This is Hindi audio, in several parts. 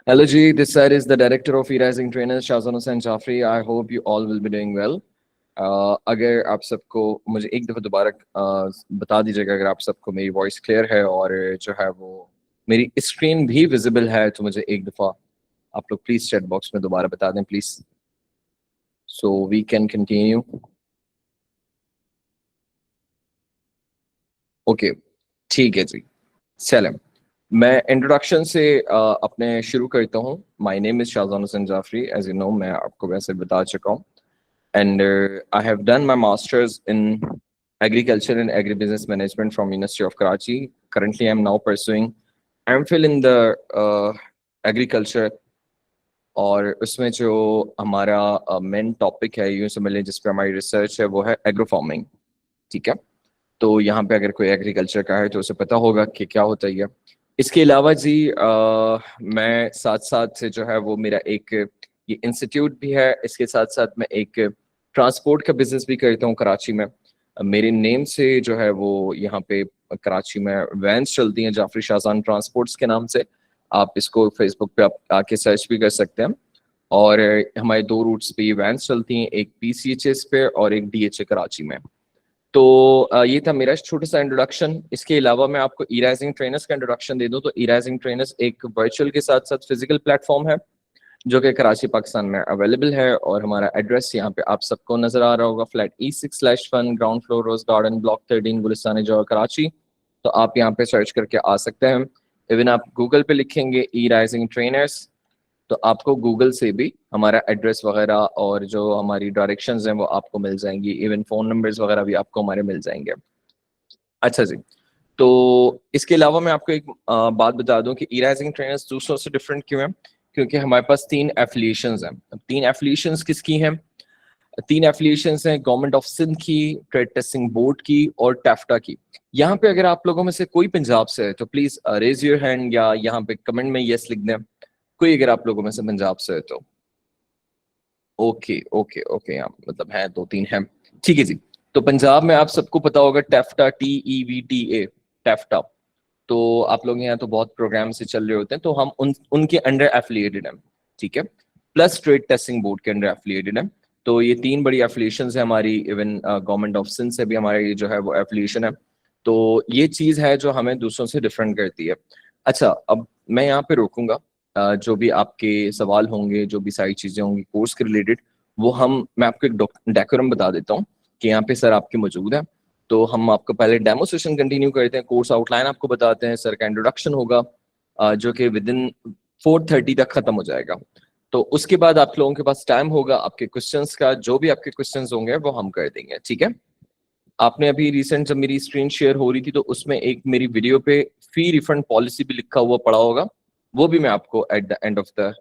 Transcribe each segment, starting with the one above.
Hello Ji, this side is the director of E-Rising Trainers, Shahzan Hussain Jafri. I hope you all will be doing well. अगर आप सबको मुझे एक दफ़ा दोबारा बता दीजिएगा अगर आप सबको मेरी वॉइस क्लियर है और जो है वो मेरी स्क्रीन भी विजिबल है, तो मुझे एक दफ़ा आप लोग प्लीज़ चैट बॉक्स में दोबारा बता दें please, so we can continue. Okay, ठीक है जी. चलें, मैं इंट्रोडक्शन से अपने शुरू करता हूँ. My name is Shahjan Hussain Jafri. As you know, मैं आपको वैसे बता चुका हूँ. And I have done my master's in agriculture and agribusiness management from University of Karachi. Currently, I'm now pursuing MPhil in the agriculture. और उसमें जो हमारा मेन टॉपिक है, यूँ समझ लें, जिस पे हमारी रिसर्च है, वो है एग्रो फार्मिंग. ठीक है, तो यहाँ पे अगर कोई एग्रीकल्चर का है तो उसे पता होगा कि क्या होता है. इसके अलावा जी मैं साथ साथ से जो है वो मेरा एक ये इंस्टीट्यूट भी है. इसके साथ साथ मैं एक ट्रांसपोर्ट का बिजनेस भी करता हूँ कराची में. मेरे नेम से जो है वो यहाँ पे कराची में वैन्स चलती हैं, जाफरी शाहजान ट्रांसपोर्ट्स के नाम से. आप इसको फेसबुक पे आप आके सर्च भी कर सकते हैं. और हमारे दो रूट्स पे ये वैन्स चलती हैं, एक PCHS पे और एक DHA कराची में. तो ये था मेरा छोटा सा इंट्रोडक्शन. इसके अलावा मैं आपको E-Rising ट्रेनर्स का इंट्रोडक्शन दे दूं तो E-Rising ट्रेनर्स एक वर्चुअल के साथ साथ फिजिकल प्लेटफॉर्म है जो कि कराची पाकिस्तान में अवेलेबल है. और हमारा एड्रेस यहाँ पे आप सबको नजर आ रहा होगा, flat E6/1, ground floor, rose garden, block 13, Gulistan Jauhar, Karachi. तो आप यहाँ पे सर्च करके आ सकते हैं. इवन आप गूगल पे लिखेंगे E-Rising ट्रेनर्स तो आपको गूगल से भी हमारा एड्रेस वगैरह और जो हमारी डायरेक्शंस हैं वो आपको मिल जाएंगी. इवन फ़ोन नंबर्स वगैरह भी आपको हमारे मिल जाएंगे. अच्छा जी, तो इसके अलावा मैं आपको एक बात बता दूं कि E-Rising ट्रेनर्स दूसरों से डिफरेंट क्यों है, क्योंकि हमारे पास 3 एफिलिएशंस हैं. 3 एफिलिएशंस किसकी हैं? 3 एफिलिएशंस हैं गवर्नमेंट ऑफ सिंध की, ट्रेड टेस्टिंग बोर्ड की और टैफ्टा की. यहाँ पे अगर आप लोगों में से कोई पंजाब से है तो प्लीज रेज योर हैंड या यहाँ पे कमेंट में यस लिख दें. कोई अगर आप लोगों में से पंजाब से है तो ओके ओके ओके, यहाँ मतलब है 2-3 हैं. ठीक है जी, तो पंजाब में आप सबको पता होगा टैफ्टा, TEVTA, टैफ्टा. तो आप लोग यहाँ तो बहुत प्रोग्राम से चल रहे होते हैं, तो हम उनके अंडर एफिलिएटेड हैं. ठीक है, प्लस ट्रेड टेस्टिंग बोर्ड के अंडर एफिलिएटेड हैं. तो ये 3 बड़ी एफिलिएशन है हमारी. इवन गवर्नमेंट ऑफ सिंध से भी हमारी जो है वो एफिलिएशन है. तो ये चीज है जो हमें दूसरों से डिफरेंट करती है. अच्छा, अब मैं यहाँ पे रोकूंगा. जो भी आपके सवाल होंगे, जो भी सारी चीजें होंगी कोर्स के रिलेटेड, वो मैं आपको एक डेकोरम बता देता हूँ कि यहाँ पे सर आपके मौजूद है. तो हम आपको पहले डेमो सेशन कंटिन्यू करते हैं, कोर्स आउटलाइन आपको बताते हैं, सर का इंट्रोडक्शन होगा जो कि विद इन 4:30 तक खत्म हो जाएगा. तो उसके बाद आप लोगों के पास टाइम होगा आपके क्वेश्चंस का. जो भी आपके क्वेश्चंस होंगे वो हम कर देंगे. ठीक है, आपने अभी रिसेंट जब मेरी स्क्रीन शेयर हो रही थी तो उसमें एक मेरी वीडियो पे फी रिफंड पॉलिसी भी लिखा हुआ पड़ा होगा, वो भी मैं आपको at the end of the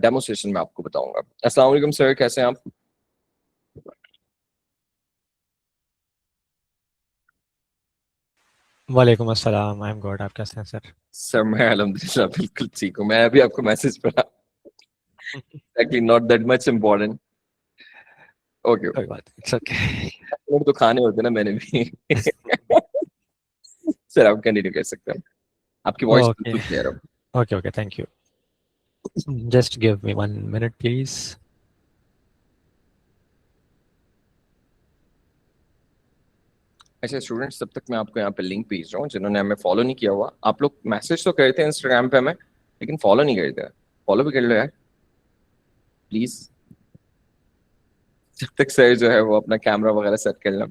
demo session में आपको बताऊंगा. अस्सलाम वालेकुम सर, कैसे हैं आप? वालेकुम अस्सलाम, आई एम गुड. आप कैसे हैं सर? सर मैं अल्हम्दुलिल्लाह बिल्कुल ठीक हूँ. मैं अभी आपको मैसेज पढ़ा, actually not that much important. Okay, कोई बात नहीं, इट्स ओके. तो खाने होते ना मैंने भी. सर आप कंटिन्यू कर सकते हैं, आपकी वॉइस ओके बिल्कुल क्लियर हो. Okay okay, thank you. Just give me 1 minute please. अच्छा स्टूडेंट्स, तब तक मैं आपको यहाँ पे लिंक भेज रहा हूँ. जिन्होंने हमें फॉलो नहीं किया हुआ, आप लोग मैसेज तो करते हैं इंस्टाग्राम पे हमें, लेकिन फॉलो नहीं करते. फॉलो भी कर लो यार प्लीज, जब तक सर जो है वो अपना कैमरा वगैरह सेट कर लें.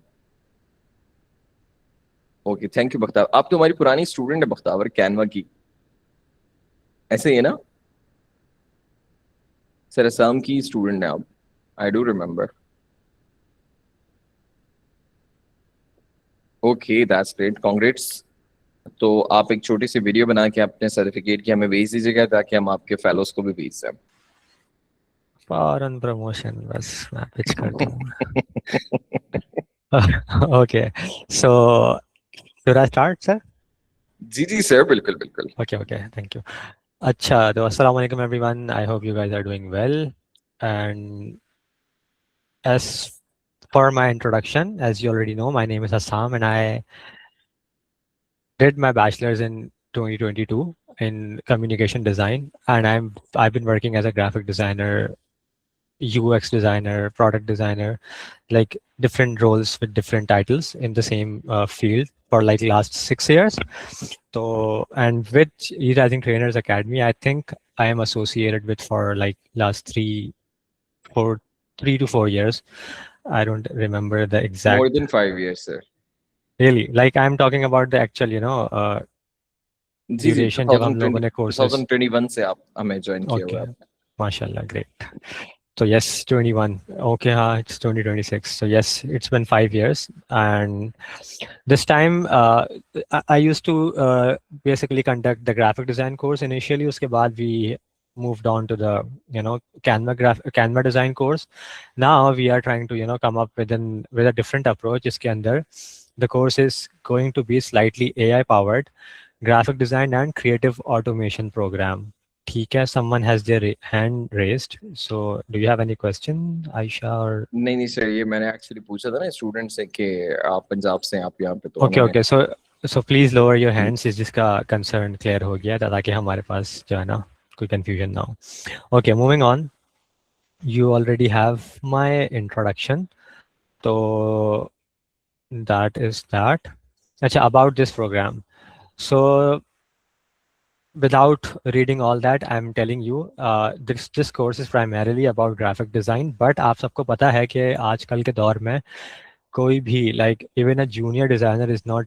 Okay, thank you Bakhtawar. आप तो हमारी पुरानी स्टूडेंट है बख्तावर, कैनवा की. ऐसे ही है ना सर? असम की स्टूडेंट है आप, I do remember. Okay, that's great, congrats. तो आप एक छोटी सी वीडियो बना के अपने सर्टिफिकेट की हमें भेज दीजिएगा ताकि हम आपके फेलोज को भी भेज दें. फॉरन प्रमोशन बस मैं पिच कर दूंगा. Okay, so should I start sir? जी जी सर, बिल्कुल बिल्कुल. Okay okay, thank you. अच्छा, तो अस्सलाम वालेकुम everyone. I hope you guys are doing well. And as for my introduction, as you already know, my name is Assam and I did my bachelor's in 2022 in communication design, and I've been working as a graphic designer, UX designer, product designer, like different roles with different titles in the same field for like last 6 years. So, and with E-Rising Trainers Academy, I think I am associated with for like last 3 to 4 years. I don't remember the exact. More than 5 years, sir. Really, like I'm talking about the actual, जी जी duration जब हम लोगों 2020 ने courses. 2021 से आप हमें ज्वाइन किया हुआ Okay, है. mashallah, great. So yes, 21. Okay, it's 2026. So yes, it's been 5 years, and this time I used to basically conduct the graphic design course initially. उसके बाद we moved on to the Canva design course. Now we are trying to come up with a different approach. इसके अंदर the course is going to be slightly AI powered graphic design and creative automation program. ठीक है, someone has their hand raised. So do you have any question, Aisha or? नहीं सर, ये मैंने एक्चुअली पूछा था ना स्टूडेंट से कि आप पंजाब से हैं, आप यहाँ पे, तो Okay, उन्होंने. okay. So please lower your hands इस जिसका concern clear हो गया ताकि हमारे पास जो है ना कोई confusion ना हो. Okay, moving on. You already have my introduction. So that is that. अच्छा, about this program. So without reading all that, I'm telling you, this course is primarily about graphic design. But आप सबको पता है कि आजकल के दौर में कोई भी like even a junior designer is not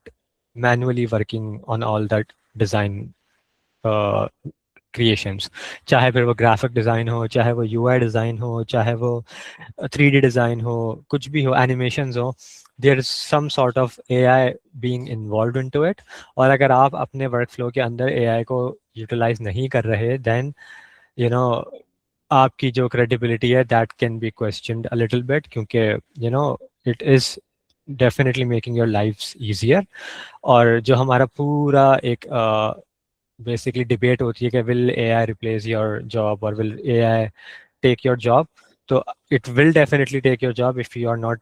manually working on all that design creations. चाहे फिर वो graphic design हो, चाहे वो UI design हो, चाहे वो 3D design हो, कुछ भी हो, animations हो, there is some sort of AI being involved into it. और अगर आप अपने workflow के अंदर AI को utilize नहीं कर रहे, then आपकी जो credibility है that can be questioned a little bit, क्योंकि it is definitely making your lives easier. और जो हमारा पूरा एक basically debate होती है कि will AI replace your job or will AI take your job? तो it will definitely take your job if you are not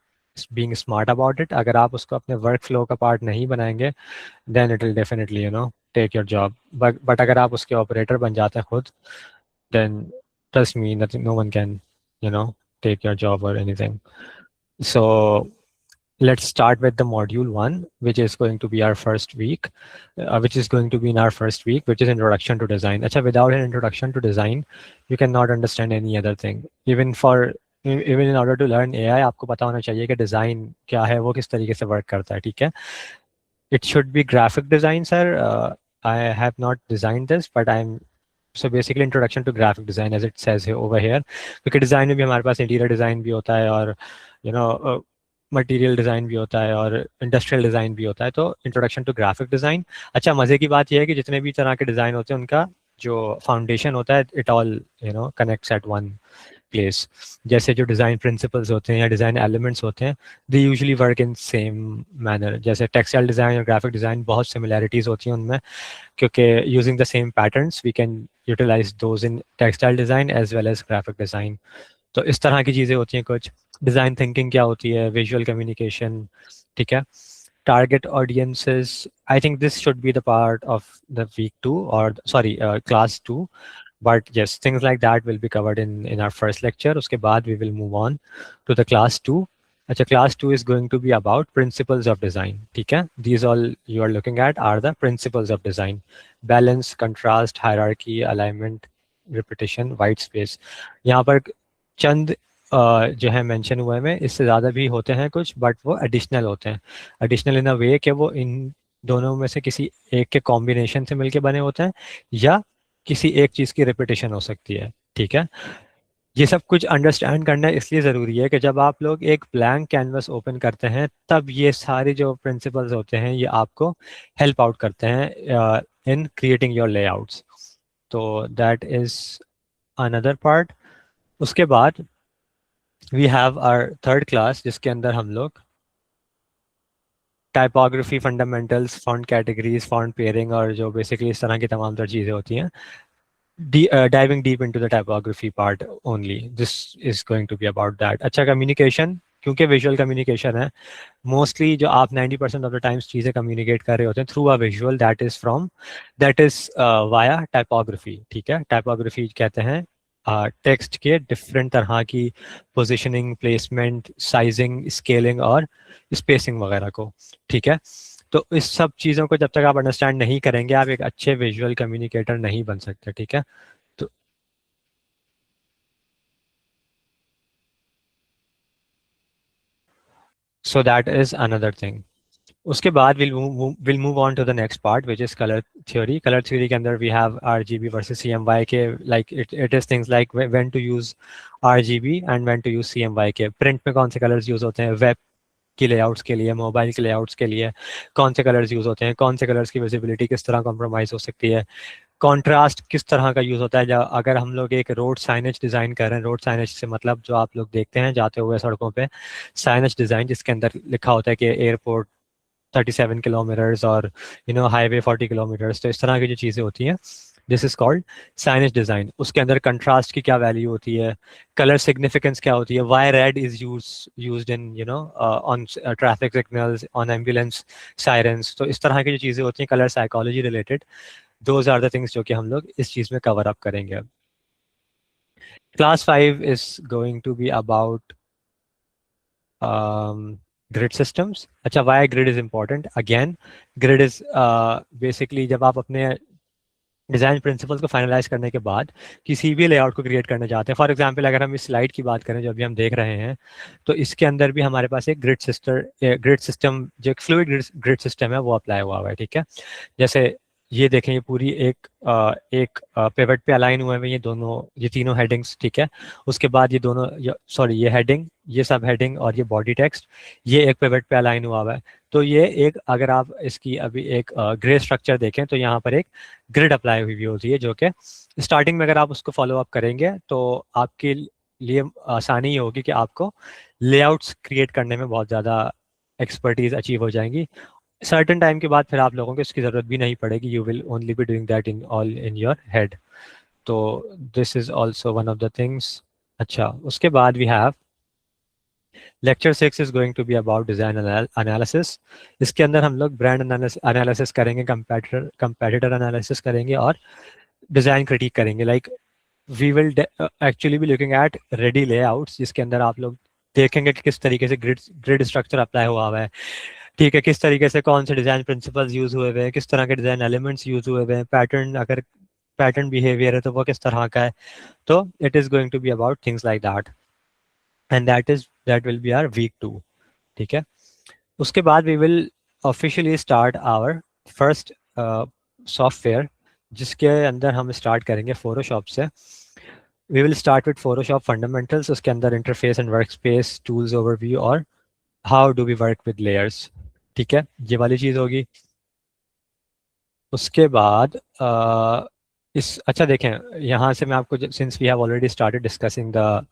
being smart about it. अगर आप उसको अपने workflow का part नहीं बनाएंगे, then it will definitely take your job. But अगर आप उसके operator बन जाते हैं खुद, then trust me, no one can take your job or anything. So let's start with the module 1, which is going to be our first week, which is going to be in our first week, which is introduction to design. Achha, without an introduction to design, you cannot understand any other thing. Even in order to learn AI, आपको पता होना चाहिए कि design क्या है, वो किस तरीके से work करता है, ठीक है? It should be graphic design, sir. I have not designed this, but so basically introduction to graphic design, as it says here over here, क्योंकि design में भी हमारे पास interior design भी होता है और मटेरियल डिज़ाइन भी होता है और इंडस्ट्रियल डिज़ाइन भी होता है. तो इंट्रोडक्शन टू ग्राफिक डिज़ाइन. अच्छा, मज़े की बात यह है कि जितने भी तरह के डिज़ाइन होते हैं उनका जो फाउंडेशन होता है, it all connects at one place. जैसे जो डिज़ाइन प्रिंसिपल्स होते हैं या डिज़ाइन एलिमेंट्स होते हैं, they usually work in same manner. जैसे टेक्सटाइल डिज़ाइन और ग्राफिक डिज़ाइन बहुत सिमिलैरिटीज़ होती हैं उनमें, क्योंकि using the same patterns we can utilize those in textile design as well as graphic design. तो इस तरह की चीज़ें होती हैं कुछ. डिज़ाइन थिंकिंग क्या होती है, विजुअल कम्युनिकेशन, ठीक है. Target audiences, I think this should be the part of the week 2 और sorry class 2, but yes, things like that will be covered in our first lecture. उसके बाद we will move on to the class 2. अच्छा, class 2 is going to be about principles of design, ठीक है. These all you are looking at are the principles of design: balance, contrast, hierarchy, alignment, repetition, white space. यहाँ पर चंद जो है मेंशन हुए हैं, इससे ज़्यादा भी होते हैं कुछ, बट वो एडिशनल होते हैं. एडिशनल इन अ वे कि वो इन दोनों में से किसी एक के कॉम्बिनेशन से मिलके बने होते हैं या किसी एक चीज़ की रिपीटेशन हो सकती है, ठीक है. ये सब कुछ अंडरस्टैंड करना इसलिए ज़रूरी है कि जब आप लोग एक ब्लैंक कैनवस ओपन करते हैं, तब ये सारे जो प्रिंसिपल्स होते हैं ये आपको हेल्प आउट करते हैं इन क्रिएटिंग योर लेआउट्स. तो दैट इज़ अनदर पार्ट. उसके बाद we have our third class, जिसके अंदर हम लोग typography fundamentals, font categories, font pairing और जो बेसिकली इस तरह की तमाम तर चीज़ें होती हैं, diving deep into the typography part only. This is going to be about that. अच्छा, communication, क्योंकि विजुअल कम्युनिकेशन है, मोस्टली जो आप 90% ऑफ द टाइम्स चीज़ें कम्युनिकेट कर रहे होते हैं through a visual, that is via typography. ठीक है, टाइपोग्राफी कहते हैं टेक्स्ट के डिफरेंट तरह की पोजीशनिंग, प्लेसमेंट, साइजिंग, स्केलिंग और स्पेसिंग वगैरह को। ठीक है, तो इस सब चीज़ों को जब तक आप अंडरस्टैंड नहीं करेंगे आप एक अच्छे विजुअल कम्युनिकेटर नहीं बन सकते। ठीक है, तो so that is another thing. उसके बाद will move on to the next part which is colour theory. Colour theory के अंदर we have RGB versus CMY K, like it is things like when to use RGB and when to use CMY K. Print में कौन से कलर्स यूज होते हैं, वेब की लेआउट्स के लिए, मोबाइल के लेआउट्स के लिए कौन से कलर्स यूज होते हैं, कौन से कलर्स की विजिबिलिटी किस तरह कॉम्प्रोमाइज हो सकती है, कॉन्ट्रास्ट किस तरह का यूज होता है। अगर हम लोग एक रोड साइनेज डिजाइन कर रहे हैं, रोड साइनेज से मतलब जो आप लोग देखते हैं जाते हुए सड़कों पे साइनेज डिजाइन जिसके अंदर लिखा होता है कि एयरपोर्ट 37 किलोमीटर्स और हाईवे 40 किलोमीटर्स, तो इस तरह की जो चीज़ें होती हैं this is called signage design. उसके अंदर कंट्रास्ट की क्या वैल्यू होती है, कलर सिग्निफिकेंस क्या होती है, why red is used in on traffic signals, on ambulance sirens. तो इस तरह की जो चीज़ें होती हैं colour psychology related, those are the things जो कि हम लोग इस चीज़ में कवर अप करेंगे। Class 5 is going to be about grid systems. अच्छा, why grid is important again, grid is basically जब आप अपने डिजाइन प्रिंसिपल्स को फाइनलाइज करने के बाद किसी भी लेआउट को क्रिएट करना चाहते हैं, फॉर एग्जांपल अगर हम इस स्लाइड की बात करें जो अभी हम देख रहे हैं, तो इसके अंदर भी हमारे पास एक ग्रिड सिस्टम जो एक फ्लूइड ग्रिड सिस्टम है वो अप्लाई हुआ है। ठीक है, जैसे ये देखें, ये पूरी एक पिवट पे अलाइन हुए हैं ये तीनों हेडिंग्स। ठीक है, उसके बाद ये दोनों सॉरी ये हेडिंग, ये सब हेडिंग और ये बॉडी टेक्स्ट, ये एक पिवट पे अलाइन हुआ है। तो ये एक, अगर आप इसकी अभी एक ग्रे स्ट्रक्चर देखें तो यहाँ पर एक ग्रिड अप्लाई हुई होती है जो कि स्टार्टिंग में अगर आप उसको फॉलो अप करेंगे तो आपके लिए आसानी ये होगी कि आपको लेआउट्स क्रिएट करने में बहुत ज़्यादा एक्सपर्टीज अचीव हो जाएंगी। सर्टेन टाइम के बाद फिर आप लोगों को इसकी ज़रूरत भी नहीं पड़ेगी, you will only be doing that in all in your head. तो this is also one of the things. अच्छा, उसके बाद we have lecture 6 is going to be about design analysis. इसके अंदर हम लोग ब्रांड एनालिसिस करेंगे, कंपेटिटर एनालिसिस करेंगे और डिजाइन क्रिटिक करेंगे। Like we will actually be looking at ready layouts जिसके अंदर आप लोग देखेंगे कि किस तरीके से ग्रिड स्ट्रक्चर अप्लाई हुआ है। ठीक है, किस तरीके से कौन से डिजाइन प्रिंसिपल्स यूज हुए हुए हैं, किस तरह के डिजाइन एलिमेंट्स यूज हुए हुए हैं, पैटर्न अगर पैटर्न बिहेवियर है तो वो किस तरह का है। तो it is going to be about things like that and that will be our week 2। ठीक है, उसके बाद we will officially start our first software जिसके अंदर हम स्टार्ट करेंगे फोटोशॉप से। We will start with Photoshop fundamentals, उसके अंदर interface and workspace, tools overview और how do we work with layers. ठीक है, ये वाली चीज़ होगी। उसके बाद अच्छा देखें, यहाँ से मैं आपको, since we have already started discussing the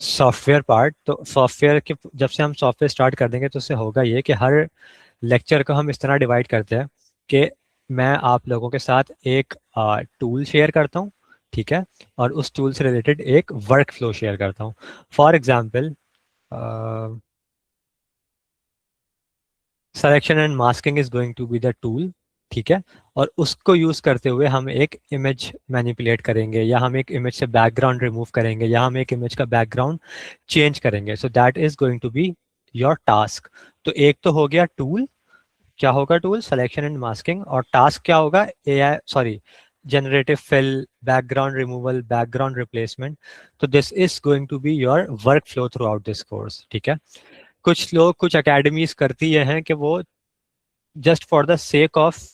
software part, तो सॉफ्टवेयर के जब से हम सॉफ्टवेयर स्टार्ट कर देंगे तो उससे होगा ये कि हर लेक्चर को हम इस तरह डिवाइड करते हैं कि मैं आप लोगों के साथ एक टूल शेयर करता हूँ। ठीक है, और उस टूल से रिलेटेड एक वर्क फ्लो शेयर करता हूँ। For example selection and masking is going to be the tool. ठीक है, और उसको यूज करते हुए हम एक इमेज मैनिपुलेट करेंगे, या हम एक इमेज से बैकग्राउंड रिमूव करेंगे, या हम एक इमेज का बैकग्राउंड चेंज करेंगे। So that is going to be your task. तो एक तो हो गया टूल, क्या होगा टूल, सिलेक्शन एंड मास्किंग, और टास्क क्या होगा, AI sorry generative fill, background removal, background replacement. तो this is going to be your workflow throughout this course. ठीक है, कुछ लोग, कुछ अकेडमीज करती ये हैं कि वो just for the sake of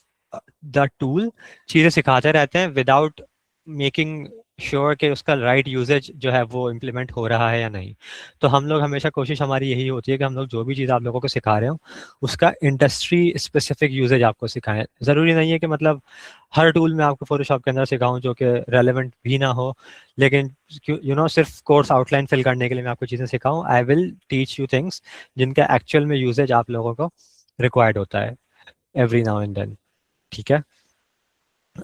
the tool चीज़ें सिखाते रहते हैं विदाउट मेकिंग श्योर कि उसका राइट यूजेज जो है वो इम्प्लीमेंट हो रहा है या नहीं। तो हम लोग हमेशा, कोशिश हमारी यही होती है कि हम लोग जो भी चीज़ आप लोगों को सिखा रहे हो उसका इंडस्ट्री स्पेसिफिक यूजेज आपको सिखाएं। ज़रूरी नहीं है कि मतलब हर टूल में आपको फोटोशॉप के अंदर सिखाऊं जो कि रेलेवेंट भी ना हो, लेकिन सिर्फ कोर्स आउटलाइन फिल करने के लिए मैं आपको चीज़ें सिखाऊं। I will teach you things जिनका एक्चुअल में यूजेज आप लोगों को रिक्वायर्ड होता है एवरी नाउ एंड देन। ठीक है,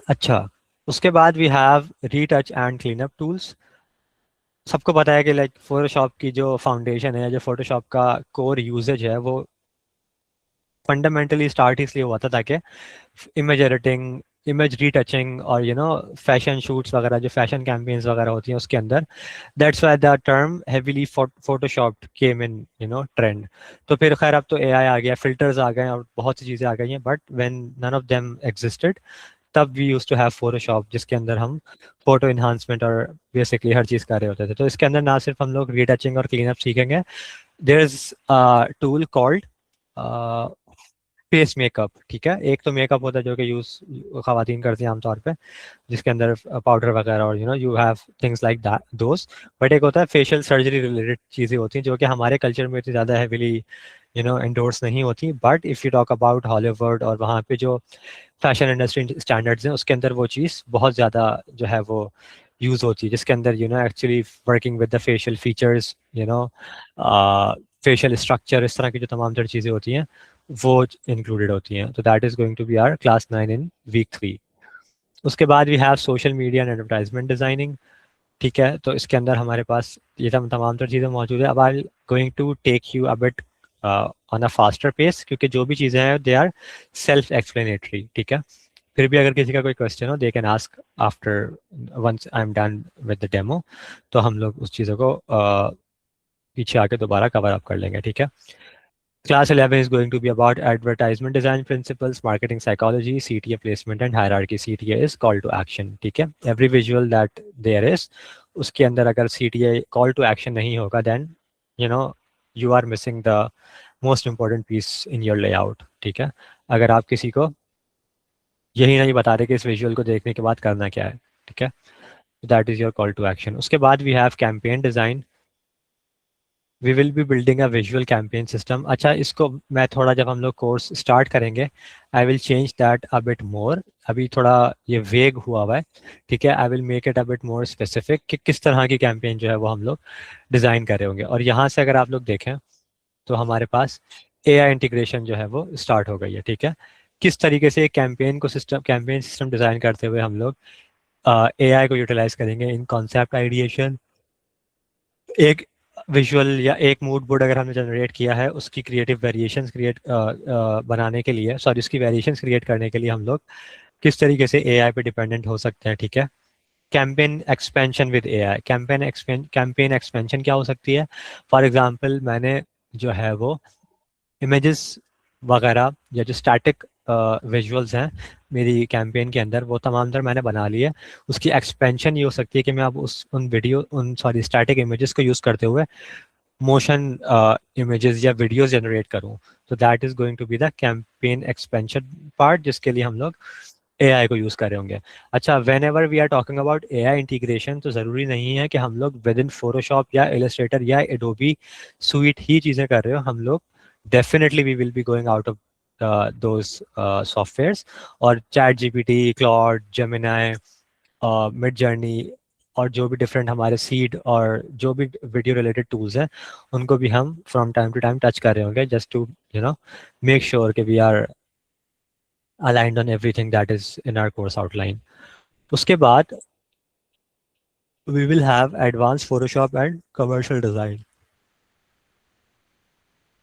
अच्छा, उसके बाद we have retouch and clean up tools. सबको पता है कि लाइक फोटोशॉप की जो फाउंडेशन है, जो फोटोशॉप का कोर यूजेज है, वो फंडामेंटली स्टार्ट इसलिए हुआ था ताकि इमेज एडिटिंग, इमेज रीटचिंग और फैशन शूट्स वगैरह, जो फैशन कैंपेन्स वगैरह होती हैं उसके अंदर, that's why the term heavily Photoshop came in trend. तो फिर खैर अब तो एआई आ गया, फिल्टर्स आ गए और बहुत सी चीज़ें आ गई हैं, but when none of them existed तब we use to have Photoshop, जिसके अंदर हम फोटो इन्हांसमेंट और बेसिकली हर चीज़ कर रहे होते थे। तो इसके अंदर ना सिर्फ हम लोग रीटचिंग और क्लीनअप सीखेंगे, there is tool called face makeup. ठीक है, एक तो मेकअप होता है जो कि यूज खवातीन करती हैं आमतौर पे, जिसके अंदर पाउडर वगैरह और you have things like that those. But एक होता है फेशियल सर्जरी रिलेटेड चीज़ें होती हैं जो कि हमारे कल्चर में इतनी ज़्यादा हैविली एंडोर्स नहीं होती, but if you talk about Hollywood और वहाँ पे जो फैशन इंडस्ट्री स्टैंडर्ड्स हैं, उसके अंदर वो चीज़ बहुत ज़्यादा जो है वो यूज़ होती है, जिसके अंदर actually working with the facial features, facial structure, इस तरह की जो तमाम तरह चीज़ें होती हैं वो इंक्लूडेड होती हैं। तो that is going to be our class 9 in week 3। उसके बाद we have social media and advertisement designing. ठीक है, तो इसके अंदर हमारे पास ये तमाम तरह चीज़ें मौजूद है। अब I going to take you a bit on a faster pace, क्योंकि जो भी चीज़ें हैं दे आर सेल्फ एक्सप्लेनेटरी। ठीक है, फिर भी अगर किसी का कोई क्वेश्चन हो, they can ask after once I am done with the demo, तो हम लोग उस चीज़ों को पीछे आके दोबारा कवर अप कर लेंगे। ठीक है, Class 11 is going to be about advertisement design principles, marketing psychology, CTA placement and hierarchy. CTA is call to action. ठीक है, every visual that there is, उसके अंदर अगर CTA call to action नहीं होगा, then you know you are missing the most important piece in your layout. ठीक है, अगर आप किसी को यही नहीं बता रहे कि इस विजुअल को देखने के बाद करना क्या है। ठीक है, that is your call to action. उसके बाद we have campaign design. We will be building a visual campaign system. अच्छा, इसको मैं थोड़ा, जब हम लोग कोर्स स्टार्ट करेंगे, I will change that a bit more. अभी थोड़ा ये वेग हुआ है। ठीक है, I will make it a bit more specific कि किस तरह की कैंपेन जो है वो हम लोग डिज़ाइन कर रहे होंगे। और यहाँ से अगर आप लोग देखें तो हमारे पास एआई इंटीग्रेशन जो है वो स्टार्ट हो गई है। ठीक है, किस तरीके से कैंपेन सिस्टम डिज़ाइन करते हुए हम लोग एआई को यूटिलाइज करेंगे इन कॉन्सेप्ट आइडिएशन। एक विजुअल या एक मूड बोर्ड अगर हमने जनरेट किया है, उसकी क्रिएटिव वेरिएशंस बनाने के लिए, सॉरी, उसकी वेरिएशंस क्रिएट करने के लिए हम लोग किस तरीके से एआई पे डिपेंडेंट हो सकते हैं। ठीक है, campaign expansion with AI. Campaign expansion क्या हो सकती है? फॉर एग्जांपल, मैंने जो है वो इमेजेस वगैरह या जो स्टैटिक विजुअल्स हैं मेरी कैंपेन के अंदर, वो तमाम तर मैंने बना लिए। उसकी एक्सपेंशन ये हो सकती है कि मैं अब उन सॉरी स्टैटिक इमेजेस को यूज़ करते हुए मोशन इमेजेस या वीडियोस जनरेट करूं। तो that is going to be the campaign expansion part, जिसके लिए हम लोग एआई को यूज़ कर रहे होंगे। अच्छा, whenever we are talking about AI integration, तो ज़रूरी नहीं है कि हम लोग विद इन फोटोशॉप या इलस्ट्रेटर या एडोबी स्वीट ही चीज़ें कर रहे हो। हम लोग definitely we will be going out of those softwares, और Chat GPT, Claude, Gemini, Midjourney और जो भी डिफरेंट हमारे सीड और जो भी वीडियो रिलेटेड टूल्स हैं, उनको भी हम from time to time touch कर रहे होंगे, जस्ट टू मेक श्योर कि we are aligned on everything that is in our course outline. उसके बाद we will have advanced Photoshop and commercial design.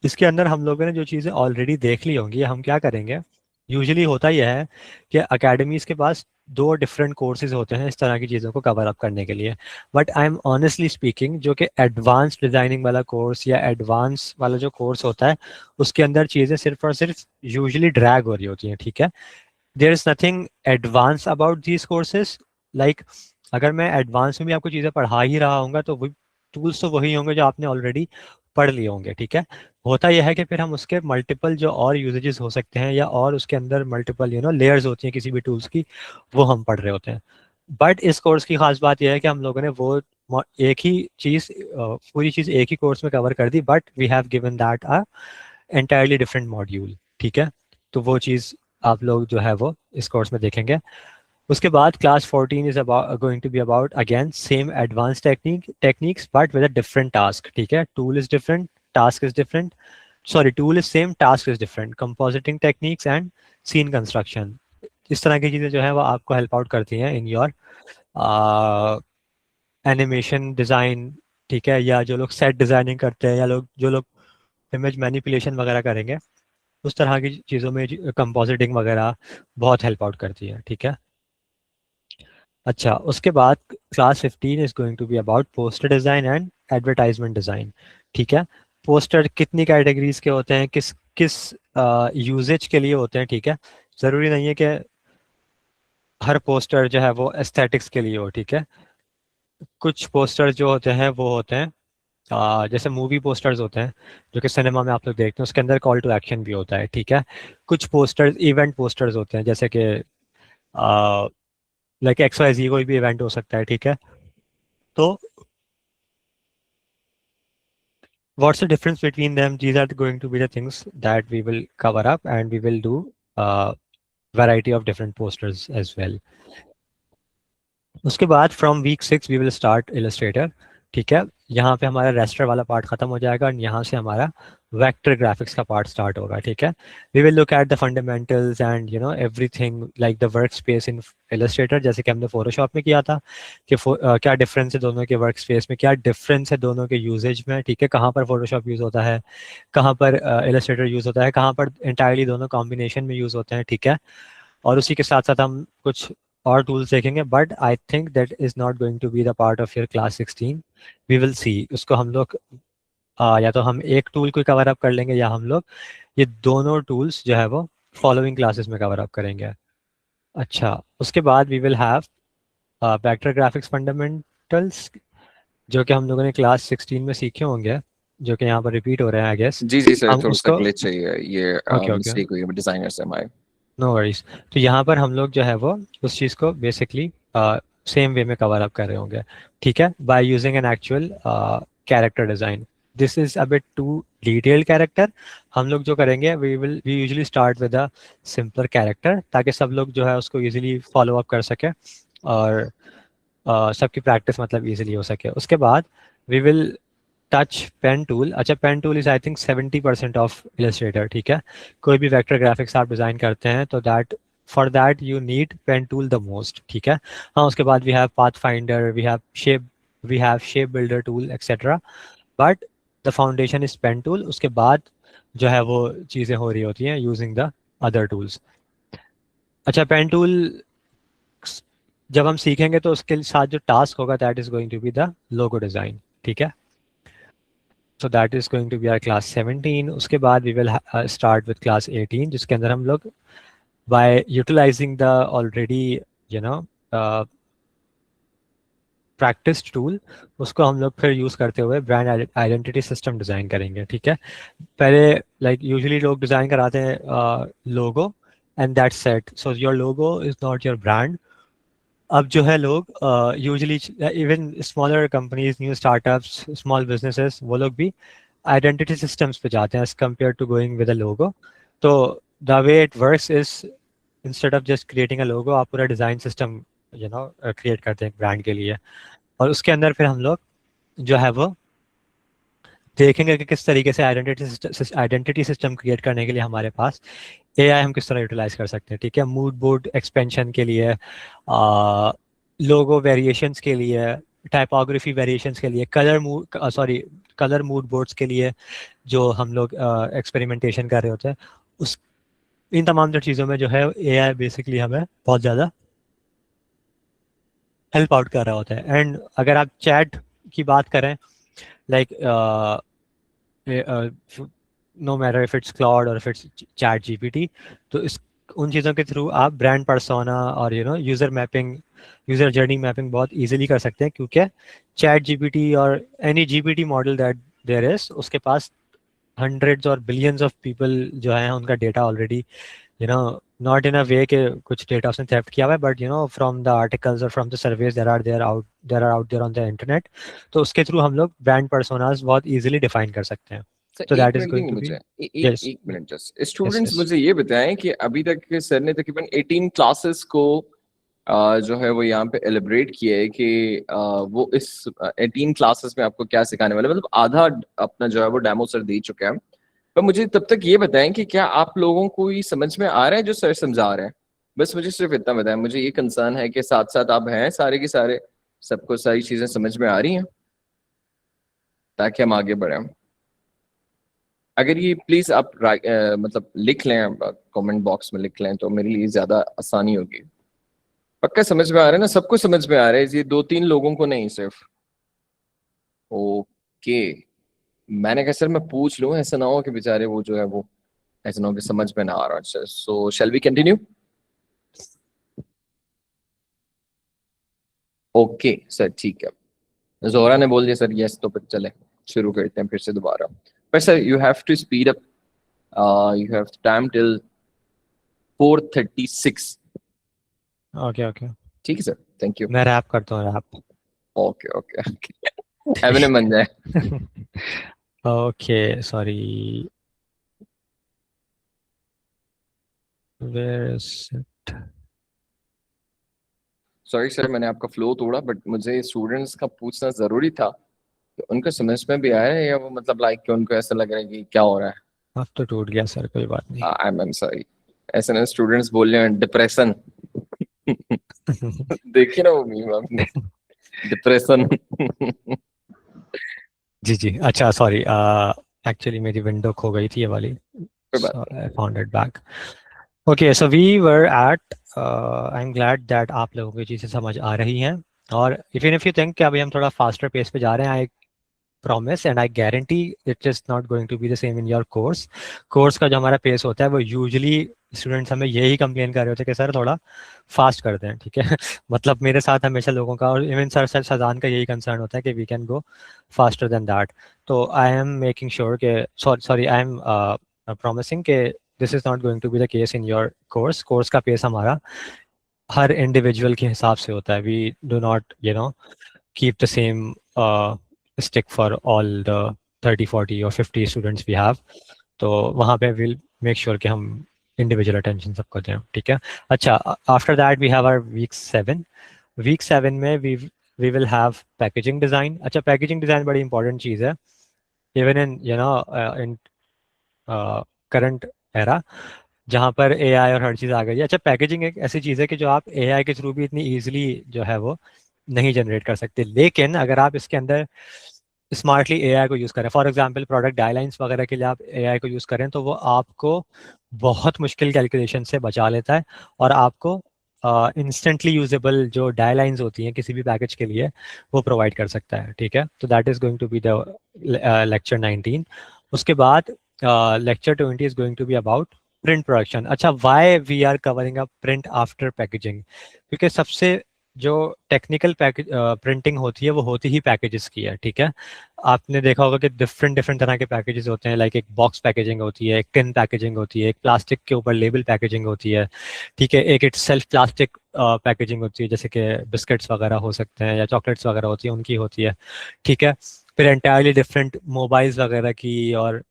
इसके अंदर हम लोगों ने जो चीज़ें ऑलरेडी देख ली होंगी, हम क्या करेंगे, यूजुअली होता यह है कि अकेडमीज़ के पास दो डिफरेंट कोर्सेज होते हैं इस तरह की चीज़ों को कवर अप करने के लिए। But I am honestly speaking, जो कि एडवांस डिज़ाइनिंग वाला कोर्स या एडवांस वाला जो कोर्स होता है, उसके अंदर चीज़ें सिर्फ और सिर्फ यूजुअली ड्रैग हो रही होती हैं। ठीक है, there is nothing advance about these courses. Like, अगर मैं एडवांस में भी आपको चीज़ें पढ़ा ही रहा हूँ तो वही टूल्स तो वही होंगे जो आपने ऑलरेडी पढ़ लिए होंगे। ठीक है, होता यह है कि फिर हम उसके मल्टीपल जो और यूजेजेस हो सकते हैं या और उसके अंदर मल्टीपल लेयर्स होती हैं किसी भी टूल्स की, वो हम पढ़ रहे होते हैं। बट इस कोर्स की खास बात यह है कि हम लोगों ने वो एक ही चीज़, पूरी चीज़ एक ही कोर्स में कवर कर दी, but we have given that a entirely different module. ठीक है, तो वो चीज़ आप लोग जो है वो इस कोर्स में देखेंगे। उसके बाद class 14 is about going to be about again same advance techniques but with a different task. ठीक है, tool is different, task is different, sorry, tool is same, task is different, compositing techniques and scene construction. इस तरह की चीज़ें जो है वो आपको हेल्प आउट करती हैं इन योर एनिमेशन डिज़ाइन, ठीक है, या जो लोग सेट डिज़ाइनिंग करते हैं, या जो लोग इमेज मैनिपुलेशन वगैरह करेंगे, उस तरह की चीज़ों में कंपोजिटिंग वगैरह बहुत हेल्प आउट करती है, ठीक है। अच्छा, उसके बाद class 15 is going to be about poster design and advertisement design, ठीक है। पोस्टर कितनी कैटेगरीज के होते हैं, किस किस यूजेज के लिए होते हैं, ठीक है। ज़रूरी नहीं है कि हर पोस्टर जो है वो एस्थेटिक्स के लिए हो, ठीक है। कुछ पोस्टर जो होते हैं वो होते हैं जैसे मूवी पोस्टर्स होते हैं जो कि सिनेमा में आप लोग देखते हैं, उसके अंदर कॉल टू एक्शन भी होता है, ठीक है। कुछ पोस्टर्स इवेंट पोस्टर्स होते हैं, जैसे कि लाइक XYZ कोई भी इवेंट हो सकता है, ठीक है। तो what's the difference between them? These are going to be the things that we will cover up, and we will do variety of different posters as well. उसके बाद from week 6 we will start illustrator, ठीक है। यहाँ पे हमारा रेस्टर वाला पार्ट खत्म हो जाएगा और यहाँ से हमारा वेक्टर ग्राफिक्स का पार्ट स्टार्ट होगा, ठीक है। We will look at the fundamentals and everything like the work space in illustrator, जैसे कि हमने फोटोशॉप में किया था कि क्या डिफरेंस है दोनों के वर्क स्पेस में, क्या डिफरेंस है दोनों के यूजेज में, ठीक है। कहाँ पर फोटोशॉप यूज़ होता है, कहाँ पर इलस्ट्रेटर यूज़ होता है, कहाँ पर इंटायरली दोनों कॉम्बिनेशन में यूज़ होते हैं, ठीक है। और उसी के साथ साथ हम कुछ और टूल्स देखेंगे, but I think that is not going to be the part of your class 16। We will see, उसको हम लोग या तो हम एक टूल को कवर अप कर लेंगे, या हम लोग ये दोनों टूल्स जो है वो फॉलोइंग क्लासेस में कवर अप करेंगे। अच्छा, उसके बाद we will have vector graphics fundamentals, जो कि हम लोगों ने क्लास 16 में सीखे होंगे, जो कि यहाँ पर रिपीट हो रहे हैं आई गेस। जी जी सर, हम थोड़ा सा उसको ग्लिच है ये ओके ओके, मिस्टेक हुई है डिजाइनर से हमारे। No worries. तो यहाँ पर हम लोग जो है वो उस चीज़ को बेसिकली सेम वे में कवर अप कर रहे होंगे, ठीक है, by using an actual character design. This is a bit too detailed character. हम लोग जो करेंगे we usually start with a simple character, ताकि सब लोग जो है उसको इजीली फॉलो अप कर सके और सबकी प्रैक्टिस मतलब इजीली हो सके। उसके बाद we will touch pen tool. अच्छा, pen tool is I think 70% of Illustrator, ठीक है। कोई भी वेक्टर ग्राफिक्स आप डिज़ाइन करते हैं तो that for that you need pen tool the most, ठीक है। हाँ, उसके बाद we have path finder, we have shape builder tool etcetera, but the foundation is pen tool. उसके बाद जो है वो चीज़ें हो रही होती हैं यूजिंग द अदर टूल्स। अच्छा, पेन टूल जब हम सीखेंगे तो उसके साथ जो टास्क होगा that is going to be the logo design, ठीक है। So that is going to be our class 17. उसके बाद we will start with class 18, जिसके अंदर हम लोग by utilizing the already you know uh, practiced tool, उसको हम लोग फिर यूज़ करते हुए ब्रांड आइडेंटिटी सिस्टम डिज़ाइन करेंगे, ठीक है। पहले लाइक यूजुअली लोग डिज़ाइन कराते हैं logo and that's set, so your logo is not your brand. अब जो है लोग usually even smaller companies, new startups, small businesses, वो लोग भी आइडेंटिटी सिस्टम्स पे जाते हैं as compare to going with a logo. तो the way it works is instead of just creating a logo, आप पूरा डिज़ाइन सिस्टम क्रिएट करते हैं ब्रांड के लिए, और उसके अंदर फिर हम लोग जो है वो देखेंगे कि किस तरीके से आइडेंटिटी सिस्टम क्रिएट करने के लिए हमारे पास AI हम किस तरह यूटिलाइज कर सकते हैं, ठीक है। मूड बोर्ड एक्सपेंशन के लिए, लोगो वेरिएशंस के लिए, टाइपोग्राफी वेरिएशंस के लिए, कलर मूड बोर्ड्स के लिए जो हम लोग एक्सपेरिमेंटेशन कर रहे होते हैं, उस इन तमाम जो चीज़ों में जो है AI बेसिकली हमें बहुत ज़्यादा हेल्प आउट कर रहा होता है। एंड अगर आप चैट की बात करें, like no matter if it's Claude और इफ इट्स चैट GPT, तो इस उन चीज़ों के थ्रू आप ब्रांड पर्सोना और user mapping, user journey mapping बहुत इजीली कर सकते हैं, क्योंकि चैट GPT और any GPT model that there is, उसके पास हंड्रेड्स और बिलियंस ऑफ पीपल जो हैं उनका data already not in a way के कुछ डेटा उसने थेफ्ट किया हुआ है, बट फ्रॉम द आर्टिकल्स और from the surveys there out there on the internet, तो उसके थ्रू हम लोग ब्रांड पर्सोनास बहुत इजीली डिफाइन कर सकते हैं। सर तो एक दैट इज मिनट गोइंग देंगे टू बी मुझे, यस एक minute just. Yes students yes. मुझे ये बताएं कि अभी तक सर ने तकरीबन 18 क्लासेस को जो है वो यहाँ पे एलिब्रेट किया है कि वो इस 18 क्लासेस में आपको क्या सिखाने वाले, मतलब आधा अपना जो है वो डेमो सर दे चुके हैं। पर मुझे तब तक ये बताएं कि क्या आप लोगों को ये समझ में आ रहा है जो सर समझा रहे हैं? बस मुझे सिर्फ इतना बताएं, मुझे ये कंसर्न है कि साथ साथ आप हैं सारे के सारे, सबको सारी चीजें समझ में आ रही हैं ताकि हम आगे बढ़ें? अगर ये प्लीज आप मतलब लिख लें, कमेंट बॉक्स में लिख लें तो मेरे लिए ज्यादा आसानी होगी। पक्का समझ में आ रहा है ना? सबको समझ में आ रहा है, ये 2-3 लोगों को नहीं सिर्फ? ओके। मैंने कहा सर मैं पूछ लूं, ऐसा ना हो कि बेचारे वो जो है वो ऐसा ना हो कि समझ में ना आ रहा। अच्छा, so shall we continue? Okay sir, ठीक है। जोहरा ने बोल दिया सर यस, तो फिर चले शुरू करते हैं फिर से दोबारा। पर sir you have to speed up, you have time till 4:36। Okay okay, ठीक है सर, थैंक यू। मैं रैप करता हूँ रैप। ओके ओके ओके, एवने बन जाए। Okay sorry, where is it? Sorry sir, मैंने आपका फ्लो तोड़ा, बट मुझे स्टूडेंट्स का पूछना जरूरी था कि उनको समझ में भी आया है या वो मतलब लाइक कि उनको ऐसा लग रहा है कि क्या हो रहा है। अब तो टूट गया सर, कोई बात नहीं। I am sorry. ऐसे ना स्टूडेंट्स बोल रहे हैं डिप्रेशन। देखिए ना वो मीम आपने, डिप्रेशन। कोई जी जी, अच्छा सॉरी, एक्चुअली मेरी विंडो खो गई थी ये वाली, बात so I found it back. Okay, so we were at, I'm glad that आप लोगों को चीज़ें समझ आ रही हैं। और even if you think कि अभी हम थोड़ा faster pace पे जा रहे हैं, I promise and I guarantee it is not going to be the same in your course. Course का जो हमारा पेस होता है वो यूजुअली स्टूडेंट्स हमें यही कंप्लेन कर रहे होते हैं कि सर थोड़ा फास्ट कर दें, ठीक है। मतलब मेरे साथ हमेशा लोगों का, और इवन सर सजान का यही कंसर्न होता है कि we can go faster than that. तो आई एम मेकिंग श्योर के, सॉरी आई एम प्रॉमिसिंग के this is not going to be the case in your course. Course का पेस हमारा हर इंडिविजुअल के हिसाब से होता है। We do not keep the same stick for all the 30 40 or 50 students we have। तो वहाँ पे we'll make sure कि हम individual attention सबको दें, ठीक है। अच्छा, after that we have our week 7 में we will have packaging design। अच्छा, packaging design बड़ी important चीज़ है even in in current era, जहाँ पर एआई और हर चीज़ आ गई है। अच्छा, पैकेजिंग एक ऐसी चीज़ है कि जो आप एआई के थ्रू भी इतनी इजीली जो है वो नहीं जनरेट कर सकते, लेकिन अगर आप इसके अंदर स्मार्टली एआई को यूज़ करें, फॉर एग्जांपल प्रोडक्ट गाइडलाइंस वगैरह के लिए आप एआई को यूज़ करें, तो वो आपको बहुत मुश्किल कैलकुलेशन से बचा लेता है और आपको इंस्टेंटली यूजेबल जो डायलाइंस होती हैं किसी भी पैकेज के लिए वो प्रोवाइड कर सकता है, ठीक है। तो that is going to be the lecture 19। उसके बाद lecture 20 is going to be about print production. अच्छा, why we are covering a print after packaging? क्योंकि सबसे जो टेक्निकल पैकेज प्रिंटिंग होती है वो होती ही पैकेजेस की है, ठीक है। आपने देखा होगा कि डिफरेंट डिफरेंट तरह के पैकेजेस होते हैं, लाइक एक बॉक्स पैकेजिंग होती है, एक टिन पैकेजिंग होती है, एक प्लास्टिक के ऊपर लेबल पैकेजिंग होती है, ठीक है, एक इट्स सेल्फ प्लास्टिक पैकेजिंग होती है, जैसे कि बिस्किट्स वगैरह हो सकते हैं या चॉकलेट्स वगैरह होती है उनकी होती है, ठीक है। फिर एंटायरली डिफरेंट मोबाइल्स वगैरह की और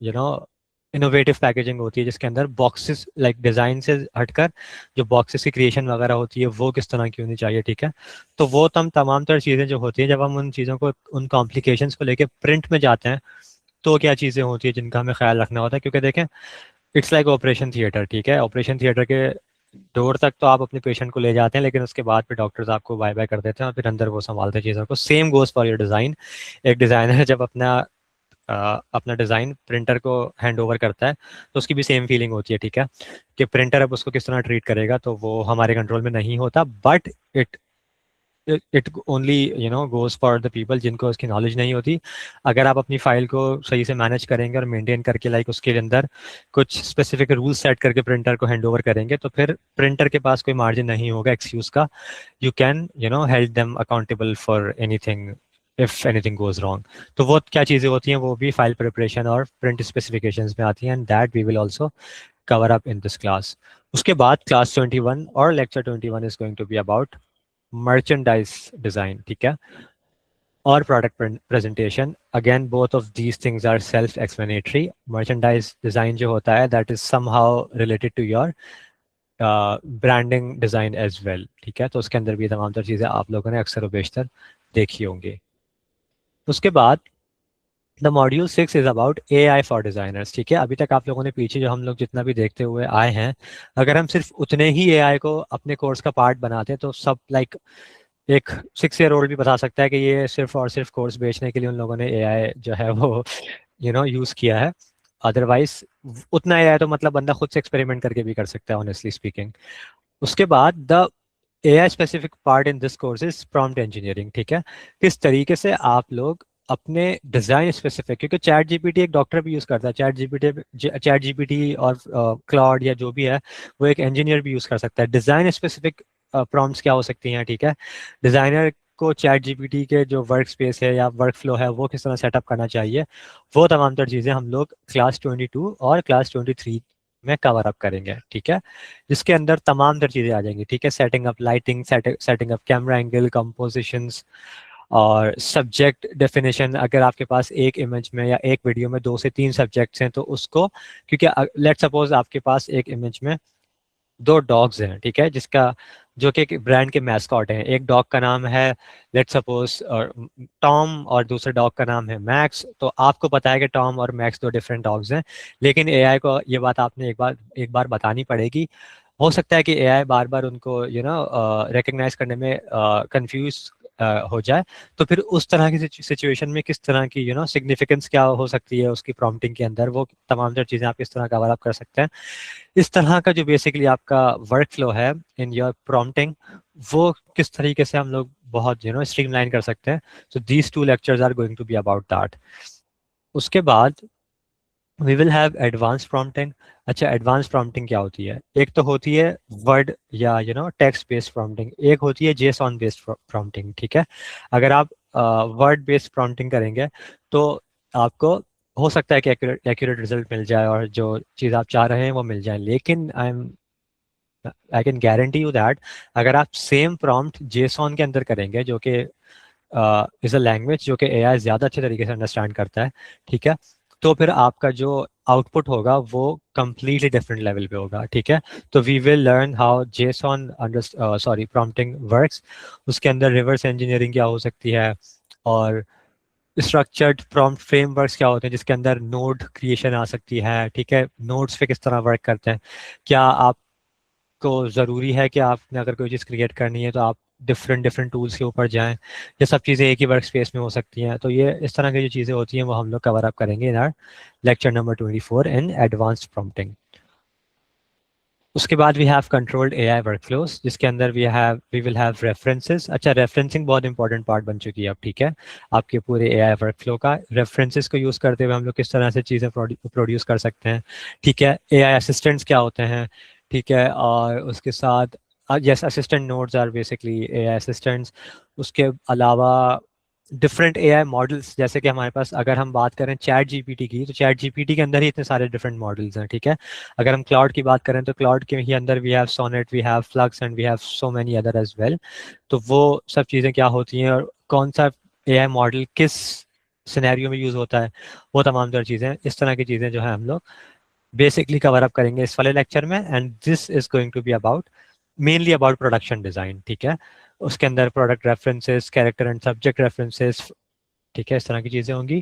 इनोवेटिव पैकेजिंग होती है जिसके अंदर बॉक्सेस लाइक डिज़ाइन से हटकर जो बॉक्सेस की क्रिएशन वगैरह होती है वो किस तरह की होनी चाहिए, ठीक है। तो वो तमाम तरह चीज़ें जो होती हैं, जब हम उन चीज़ों को, उन कॉम्प्लिकेशंस को लेके प्रिंट में जाते हैं, तो क्या चीज़ें होती है जिनका हमें ख्याल रखना होता है। क्योंकि देखें, इट्स लाइक ऑपरेशन थिएटर, ठीक है। ऑपरेशन थिएटर के डोर तक तो आप अपने पेशेंट को ले जाते हैं, लेकिन उसके बाद फिर डॉक्टर्स आपको बाय बाय कर देते हैं और फिर अंदर वो संभालते हैं चीज़ों को। Same goes for your design. एक डिज़ाइनर जब अपना डिज़ाइन प्रिंटर को हैंड ओवर करता है तो उसकी भी सेम फीलिंग होती है, ठीक है, कि प्रिंटर अब उसको किस तरह ट्रीट करेगा तो वो हमारे कंट्रोल में नहीं होता। But it it only goes for the people जिनको उसकी नॉलेज नहीं होती। अगर आप अपनी फाइल को सही से मैनेज करेंगे और मेंटेन करके लाइक उसके अंदर कुछ स्पेसिफिक रूल सेट करके प्रिंटर को हैंड ओवर करेंगे तो फिर प्रिंटर के पास कोई मार्जिन नहीं होगा एक्सक्यूज का। You can held them accountable for anything if anything goes wrong. तो वो क्या चीज़ें होती हैं वो भी फाइल प्रिपरेशन और प्रिंट स्पेसिफिकेशंस में आती हैं, and that we will also cover up in this class. उसके बाद क्लास 21 और lecture 21 is going to be about merchandise design, ठीक है, और product presentation. Again both of these things are self explanatory. Merchandise design जो होता है that is somehow related to your branding design as well, ठीक है। तो उसके अंदर भी तमाम तर चीज़ें आप लोगों ने अक्सर व बेशतर देखी होंगी। उसके बाद the module 6 is about AI for designers, ठीक है। अभी तक आप लोगों ने पीछे जो हम लोग जितना भी देखते हुए आए हैं, अगर हम सिर्फ उतने ही AI को अपने कोर्स का पार्ट बनाते तो सब लाइक एक 6 ईयर ओल्ड भी बता सकता है कि ये सिर्फ और सिर्फ कोर्स बेचने के लिए उन लोगों ने एआई जो है वो यूज़ किया है। अदरवाइज उतना एआई तो मतलब बंदा खुद से एक्सपेरिमेंट करके भी कर सकता है, ऑनेस्टली स्पीकिंग। उसके बाद the AI specific part in this course is prompt engineering, ठीक है। किस तरीके से आप लोग अपने डिजाइन स्पेसिफिक, क्योंकि चैट जीपीटी एक डॉक्टर भी यूज करता है, चैट जीपीटी और क्लाउड या जो भी है वो एक इंजीनियर भी यूज कर सकता है। डिजाइन स्पेसिफिक प्रॉम्प्ट्स क्या हो सकती हैं, ठीक है। डिजाइनर को चैट जीपीटी के जो वर्क स्पेस है या वर्क फ्लो है वो किस तरह सेटअप करना चाहिए, वो तमाम तर चीज़ें हम लोग क्लास 22 और क्लास 23 में कवर अप करेंगे, ठीक है। जिसके अंदर तमाम तर चीज़ें आ जाएंगी, ठीक है। Setting up lighting, setting up camera angle, compositions और सब्जेक्ट डेफिनेशन। अगर आपके पास एक इमेज में या एक वीडियो में 2 से 3 सब्जेक्ट्स हैं तो उसको, क्योंकि लेट्स सपोज आपके पास एक इमेज में 2 डॉग्स हैं, ठीक है, जिसका जो कि एक ब्रांड के मैस्कॉट हैं। एक डॉग का नाम है लेट्स सपोज टॉम और दूसरे डॉग का नाम है मैक्स। तो आपको पता है कि टॉम और मैक्स 2 डिफरेंट डॉग्स हैं, लेकिन एआई को ये बात आपने एक बार बतानी पड़ेगी। हो सकता है कि एआई बार बार उनको रिकग्नाइज करने में कंफ्यूज हो जाए। तो फिर उस तरह की सिचुएशन में किस तरह की सिग्निफिकेंस क्या हो सकती है उसकी प्रॉम्प्टिंग के अंदर, वो तमाम तर चीज़ें आप किस तरह कवर अप कर सकते हैं। इस तरह का जो बेसिकली आपका वर्क फ्लो है इन योर प्रॉम्प्टिंग, वो किस तरीके से हम लोग बहुत स्ट्रीमलाइन कर सकते हैं। So these 2 lectures are going to be about that. उसके बाद we will have advance prompting. अच्छा, एडवांस प्रॉम्प्टिंग क्या होती है? एक तो होती है वर्ड या टेक्स्ट बेस्ड प्रॉम्प्टिंग, एक होती है जेसॉन बेस्ड प्रॉम्प्टिंग, ठीक है। अगर आप वर्ड बेस्ड प्रॉम्प्टिंग करेंगे तो आपको हो सकता है कि एक्यूरेट रिजल्ट मिल जाए और जो चीज़ आप चाह रहे हैं वो मिल जाए, लेकिन I can guarantee you that अगर आप सेम प्रॉम्प्ट जेसॉन के अंदर करेंगे, जो कि इज अ लैंग्वेज जो कि एआई ज़्यादा अच्छे तरीके से अंडरस्टैंड करता है, ठीक है, तो फिर आपका जो आउटपुट होगा वो कम्प्लीटली डिफरेंट लेवल पे होगा, ठीक है। तो we will learn how JSON prompting works. उसके अंदर रिवर्स इंजीनियरिंग क्या हो सकती है, और स्ट्रक्चर्ड प्रॉम्प्ट फ्रेमवर्क्स क्या होते हैं जिसके अंदर नोड क्रिएशन आ सकती है, ठीक है। नोड्स पे किस तरह वर्क करते हैं, क्या आपको ज़रूरी है कि आपने अगर कोई चीज़ क्रिएट करनी है तो आप डिफरेंट डिफरेंट टूल्स के ऊपर जाएं, ये सब चीज़ें एक ही वर्क स्पेस में हो सकती हैं। तो ये इस तरह की जो चीज़ें होती हैं वो हम लोग कवर अप करेंगे in our lecture number 24 in advanced prompting. उसके बाद we have controlled AI workflows, जिसके अंदर वी विल हैव रेफरेंसेस। अच्छा, रेफरेंसिंग बहुत इंपॉर्टेंट पार्ट बन चुकी है अब, ठीक है। आपके पूरे एआई वर्कफ्लो का रेफरेंसेस को यूज़ करते हुए हम लोग किस तरह से चीज़ें प्रोड्यूस कर सकते हैं, ठीक है। एआई असिस्टेंट्स क्या होते हैं, ठीक है, और उसके साथ yes, assistant nodes are basically AI assistants. उसके अलावा डिफरेंट एआई मॉडल्स, जैसे कि हमारे पास अगर हम बात करें चैट जीपीटी की, तो चैट जीपीटी के अंदर ही इतने सारे डिफरेंट मॉडल्स हैं, ठीक है। अगर हम क्लाउड की बात करें तो क्लाउड के ही अंदर we have Sonnet, we have Flux and we have so many other as well. तो वो सब चीज़ें क्या होती हैं और कौन सा एआई मॉडल किस सिनेरियो में यूज़ होता है, वो तमाम तर चीज़ें, इस तरह की चीज़ें जो है हम लोग बेसिकली कवर अप करेंगे इस वाले लेक्चर में। And this is going to be about mainly about production design, ठीक है। उसके अंदर product references, character and subject references, ठीक है, इस तरह की चीज़ें होंगी।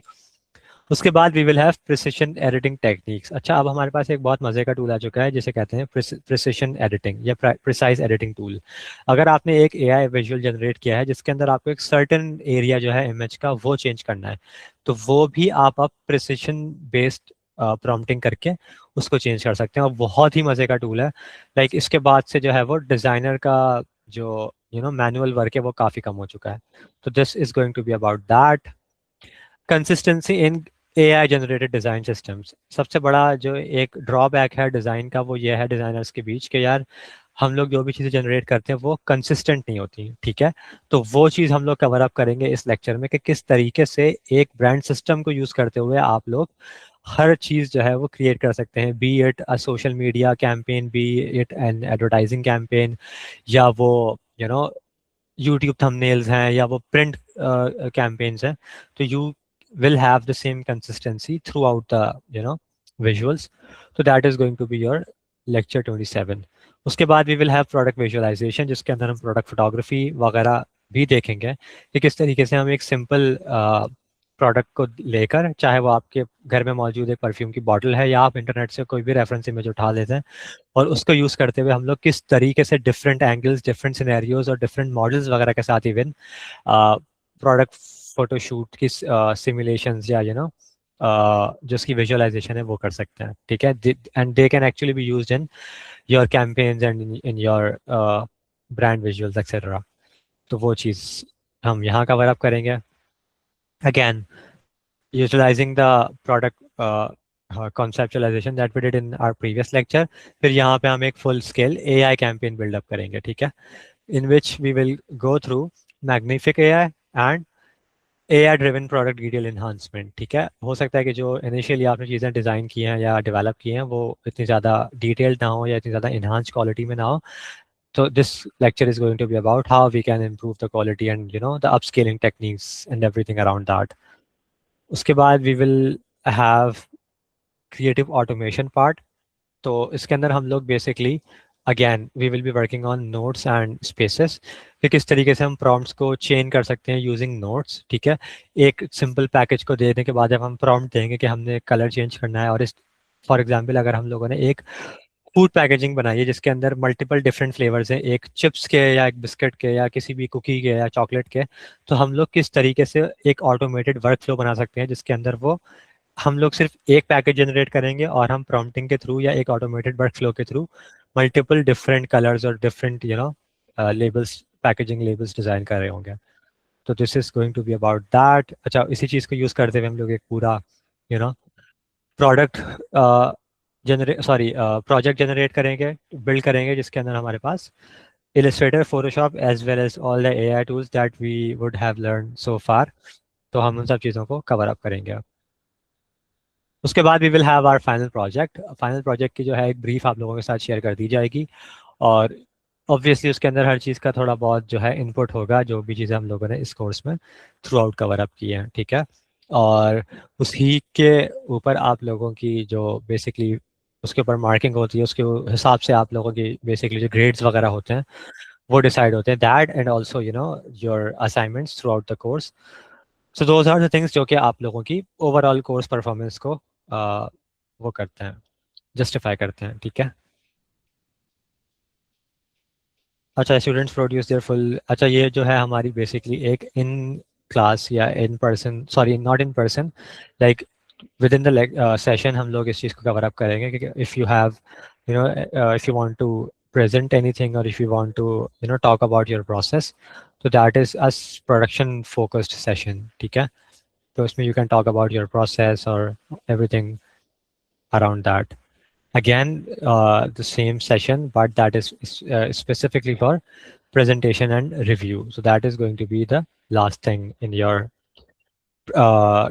उसके बाद we will have precision editing techniques. अच्छा, अब हमारे पास एक बहुत मज़े का टूल आ चुका है जिसे कहते हैं प्रिसिशन एडिटिंग या प्रिसाइज एडिटिंग टूल। अगर आपने एक एआई विजुअल जनरेट किया है जिसके अंदर आपको एक सर्टेन एरिया जो है इमेज का वो चेंज करना है, तो वो भी आप अब प्रिसिशन बेस्ड प्रॉम्प्टिंग करके उसको चेंज कर सकते हैं, और बहुत ही मज़े का टूल है। लाइक इसके बाद से जो है वो डिज़ाइनर का जो मैनुअल वर्क है वो काफ़ी कम हो चुका है। तो this is going to be about that. Consistency in AI generated design systems. सबसे बड़ा जो एक ड्रॉबैक है डिज़ाइन का वो ये है डिज़ाइनर्स के बीच के यार, हम लोग जो भी चीज़ें जनरेट करते हैं वो कंसिस्टेंट नहीं होती, ठीक है। तो वो चीज़ हम लोग कवर अप करेंगे इस लेक्चर में कि किस तरीके से एक ब्रांड सिस्टम को यूज़ करते हुए आप लोग हर चीज़ जो है वो क्रिएट कर सकते हैं, B it a social media campaign, B it N advertising campaign, या वो यूट्यूब थंबनेल्स हैं, या वो प्रिंट कैंपेन्स हैं। तो you will have the same consistency throughout the visuals. So that is going to be your lecture 27. उसके बाद we will have product visualization, जिसके अंदर हम प्रोडक्ट फोटोग्राफी वगैरह भी देखेंगे कि किस तरीके से हम एक सिंपल प्रोडक्ट को लेकर, चाहे वो आपके घर में मौजूद एक परफ्यूम की बॉटल है या आप इंटरनेट से कोई भी रेफरेंस इमेज उठा लेते हैं, और उसको यूज़ करते हुए हम लोग किस तरीके से डिफरेंट एंगल्स, डिफरेंट सिनेरियोज और डिफरेंट मॉडल्स वगैरह के साथ इवन प्रोडक्ट फोटोशूट की सिमुलेशंस या जो उसकी विजुअलाइजेशन है वो कर सकते हैं, ठीक है। And they can actually be used in your campaigns and in your brand visuals etcetera. तो वो चीज़ हम यहाँ कवर अप करेंगे। Again utilizing the product conceptualization that we did in our previous lecture, फिर यहाँ पे हम एक full scale AI campaign build up करेंगे, ठीक है, in which we will go through Magnific AI and AI driven product detail enhancement, ठीक है। हो सकता है कि जो इनिशियली आपने चीज़ें डिज़ाइन की हैं या डेवलप की हैं वो इतनी ज़्यादा डिटेल्ड ना हो या इतनी ज़्यादा इन्हांस क्वालिटी में ना हो, तो this lecture is going to be about how we can improve the quality and the upscaling techniques and everything around that. उसके बाद we will have creative automation part. तो इसके अंदर हम लोग basically again we will be working on notes and spaces, कि किस तरीके से हम प्रॉम्प्ट्स को चेंज कर सकते हैं यूजिंग नोट्स, ठीक है। एक सिंपल पैकेज को देने के बाद जब हम प्रॉम्प्ट देंगे कि हमने कलर चेंज करना है, और इस फॉर एग्जांपल अगर हम लोगों ने एक फूड पैकेजिंग बनाई है जिसके अंदर मल्टीपल डिफरेंट फ्लेवर्स हैं, एक चिप्स के या एक बिस्किट के या किसी भी कुकी के या चॉकलेट के, तो हम लोग किस तरीके से एक ऑटोमेटेड वर्क फ्लो बना सकते हैं जिसके अंदर वो हम लोग सिर्फ एक पैकेज जनरेट करेंगे और हम प्रॉम्प्टिंग के थ्रू या एक ऑटोमेटेड वर्क फ्लो के थ्रू मल्टीपल डिफरेंट कलर्स और different labels, packaging labels design कर रहे होंगे। तो this is going to be about that. अच्छा, इसी चीज़ को यूज़ करते हुए हम लोग एक पूरा प्रोडक्ट प्रोजेक्ट जनरेट करेंगे, बिल्ड करेंगे, जिसके अंदर हमारे पास Illustrator, Photoshop as well as all the AI tools that we would have learned so far। तो हम उन सब चीज़ों को कवर अप करेंगे। उसके बाद we will have our final project. Final project की जो है एक ब्रीफ आप लोगों के साथ शेयर कर दी जाएगी, और ऑब्वियसली उसके अंदर हर चीज़ का थोड़ा बहुत जो है इनपुट होगा, जो भी चीज़ें हम लोगों ने इस कोर्स में थ्रू आउट कवर अप की हैं, ठीक है। और उसी के ऊपर आप लोगों की जो बेसिकली उसके ऊपर मार्किंग होती है, उसके हिसाब से आप लोगों की बेसिकली जो ग्रेड्स वगैरह होते हैं वो डिसाइड होते हैं, that and also your assignments throughout the course. So those are the things जो कि आप लोगों की ओवरऑल कोर्स परफॉर्मेंस को वो करते हैं, जस्टिफाई करते हैं, ठीक है। अच्छा, स्टूडेंट्स प्रोड्यूस देयर फुल, अच्छा ये जो है हमारी बेसिकली एक इन क्लास या in person, sorry not in person, like within the session हम लोग इस चीज़ को कवर अप करेंगे कि if you have if you want to present anything or if you want to talk about your process, so that is a production focused session, ठीक है। तो इसमें you can talk about your process or everything around that. Again, the same session, but that is specifically for presentation and review. So that is going to be the last thing in your uh,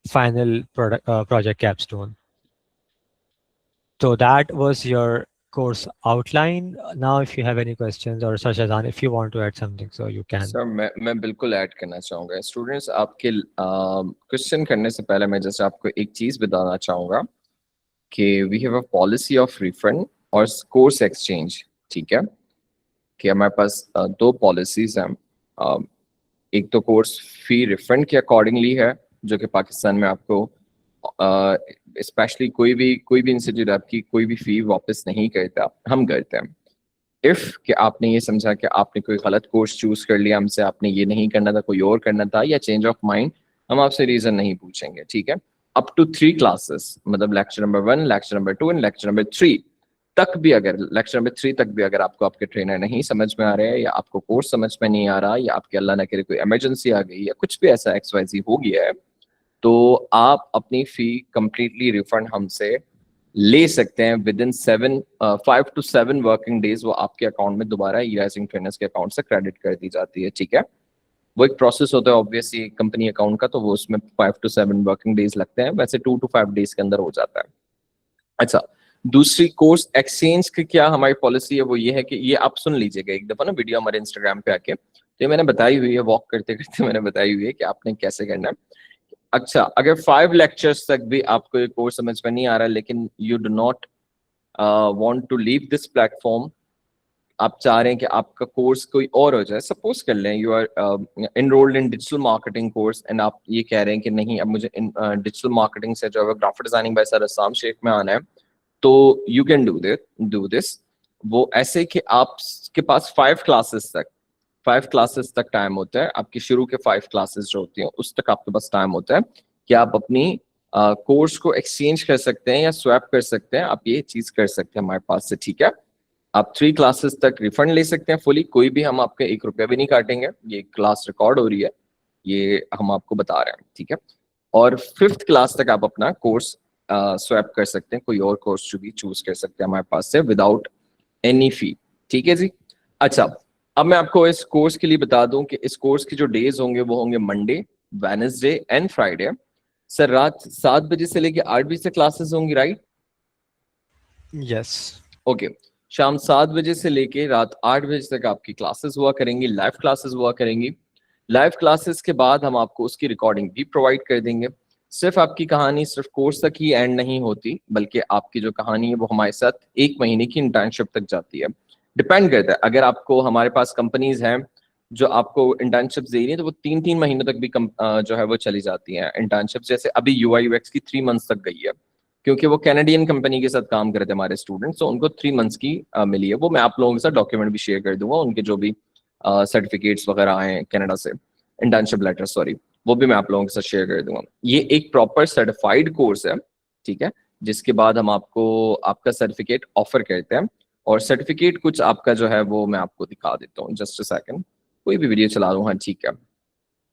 final project capstone. So that was your course outline. Now, if you have any questions, or Shazan, if you want to add something, so you can. Sir मैं बिल्कुल ऐड करना चाहूँगा। स्टूडेंट्स, आपके क्वेश्चन करने से पहले मैं जस्ट आपको एक चीज़ बताना चाहूँगा कि we have a policy of refund और कोर्स एक्सचेंज, ठीक है। कि हमारे पास दो पॉलिसीज हैं। एक तो कोर्स फी रिफंड के अकॉर्डिंगली है, जो कि पाकिस्तान में आपको स्पेशली कोई भी इंस्टीट्यूट आपकी कोई भी फी वापस नहीं करता, हम करते हैं। इफ कि आपने ये समझा कि आपने कोई गलत कोर्स चूज कर लिया हमसे, आपने ये नहीं करना था, कोई और करना था, या चेंज ऑफ माइंड, हम आपसे रीजन नहीं पूछेंगे, ठीक है। अप टू 3 क्लासेस, मतलब lecture number 1, lecture number 2 and lecture number 3 तक भी, अगर लेक्चर नंबर 3 तक भी अगर आपको आपके ट्रेनर नहीं समझ में आ रहे हैं, या आपको कोर्स समझ में नहीं आ रहा, या आपके अल्लाह ना करे कोई इमरजेंसी आ गई, या कुछ भी ऐसा XYZ हो गया है, तो आप अपनी फी कंप्लीटली रिफंड हमसे ले सकते हैं with in 5 to 7 working days. वो आपके अकाउंट में दोबारा E-Rising ट्रेनर्स के अकाउंट से क्रेडिट कर दी जाती है, ठीक है। वो एक प्रोसेस होता है ऑब्वियसली कंपनी अकाउंट का, तो वो उसमें 5 to 7 वर्किंग डेज लगते हैं, वैसे 2 to 5 डेज के अंदर हो जाता है। अच्छा, दूसरी कोर्स एक्सचेंज की क्या हमारी पॉलिसी है, वो ये है कि ये आप सुन लीजिएगा एक दफा ना वीडियो हमारे इंस्टाग्राम पे आके, तो ये मैंने बताई हुई है, वॉक करते करते मैंने बताई हुई है कि आपने कैसे करना है। अच्छा, अगर 5 लेक्चर्स तक भी आपको ये कोर्स समझ में नहीं आ रहा, लेकिन you do not want to leave this platform, आप चाह रहे हैं कि आपका कोर्स कोई और हो जाए, सपोज कर लें you are enrolled in digital marketing course and आप ये कह रहे हैं कि नहीं अब मुझे डिजिटल मार्केटिंग से जो है graphic designing by sir Rasam Shaikh में आना है, तो यू कैन डू दिस। वो ऐसे कि आपके पास 5 क्लासेस तक टाइम होता है, आपकी शुरू के 5 क्लासेस जो होती हैं उस तक आपके पास टाइम होता है कि आप अपनी कोर्स को एक्सचेंज कर सकते हैं या स्वैप कर सकते हैं, आप ये चीज कर सकते हैं हमारे पास से, ठीक है। आप 3 क्लासेस तक रिफंड ले सकते हैं फुली, कोई भी हम आपके 1 रुपया भी नहीं काटेंगे, ये क्लास रिकॉर्ड हो रही है, ये हम आपको बता रहे हैं, ठीक है। और 5th क्लास तक आप अपना कोर्स स्वैप कर सकते हैं, कोई और कोर्स भी चूज कर सकते हैं हमारे पास से विदाउट एनी फी, ठीक है जी। अच्छा, अब मैं आपको इस कोर्स के लिए बता दूं कि इस कोर्स के जो डेज होंगे वो होंगे Monday, Wednesday and Friday. Sir रात 7 बजे से लेके 8 बजे से क्लासेस होंगी, राइट? यस। ओके, शाम 7 बजे से लेके रात 8 बजे तक आपकी क्लासेस हुआ करेंगी, लाइव क्लासेस हुआ करेंगी। लाइव क्लासेस के बाद हम आपको उसकी रिकॉर्डिंग भी प्रोवाइड कर देंगे। सिर्फ आपकी कहानी सिर्फ कोर्स तक ही एंड नहीं होती, बल्कि आपकी जो कहानी है वो हमारे साथ 1 महीने की इंटर्नशिप तक जाती है। डिपेंड करता है, अगर आपको हमारे पास कंपनीज हैं जो आपको इंटर्नशिप दे रही है तो वो 3-3 महीनों तक भी जो है वो चली जाती हैं इंटर्नशिप। जैसे अभी UI UX की 3 मंथ्स तक गई है, क्योंकि वो कैनेडियन कंपनी के साथ काम करते हैं हमारे स्टूडेंट्स, तो उनको 3 मंथ्स की मिली है। वो मैं आप लोगों के साथ डॉक्यूमेंट भी शेयर कर दूंगा, उनके जो भी सर्टिफिकेट्स वगैरह आए हैं कनाडा से, इंटर्नशिप लेटर सॉरी, वो भी मैं आप लोगों के साथ शेयर कर दूंगा। ये एक प्रॉपर सर्टिफाइड कोर्स है, ठीक है, जिसके बाद हम आपको आपका सर्टिफिकेट ऑफर करते हैं। और सर्टिफिकेट कुछ आपका जो है वो मैं आपको दिखा देता हूँ, जस्ट अ सेकंड, कोई भी वीडियो चला दूँ, हाँ ठीक है।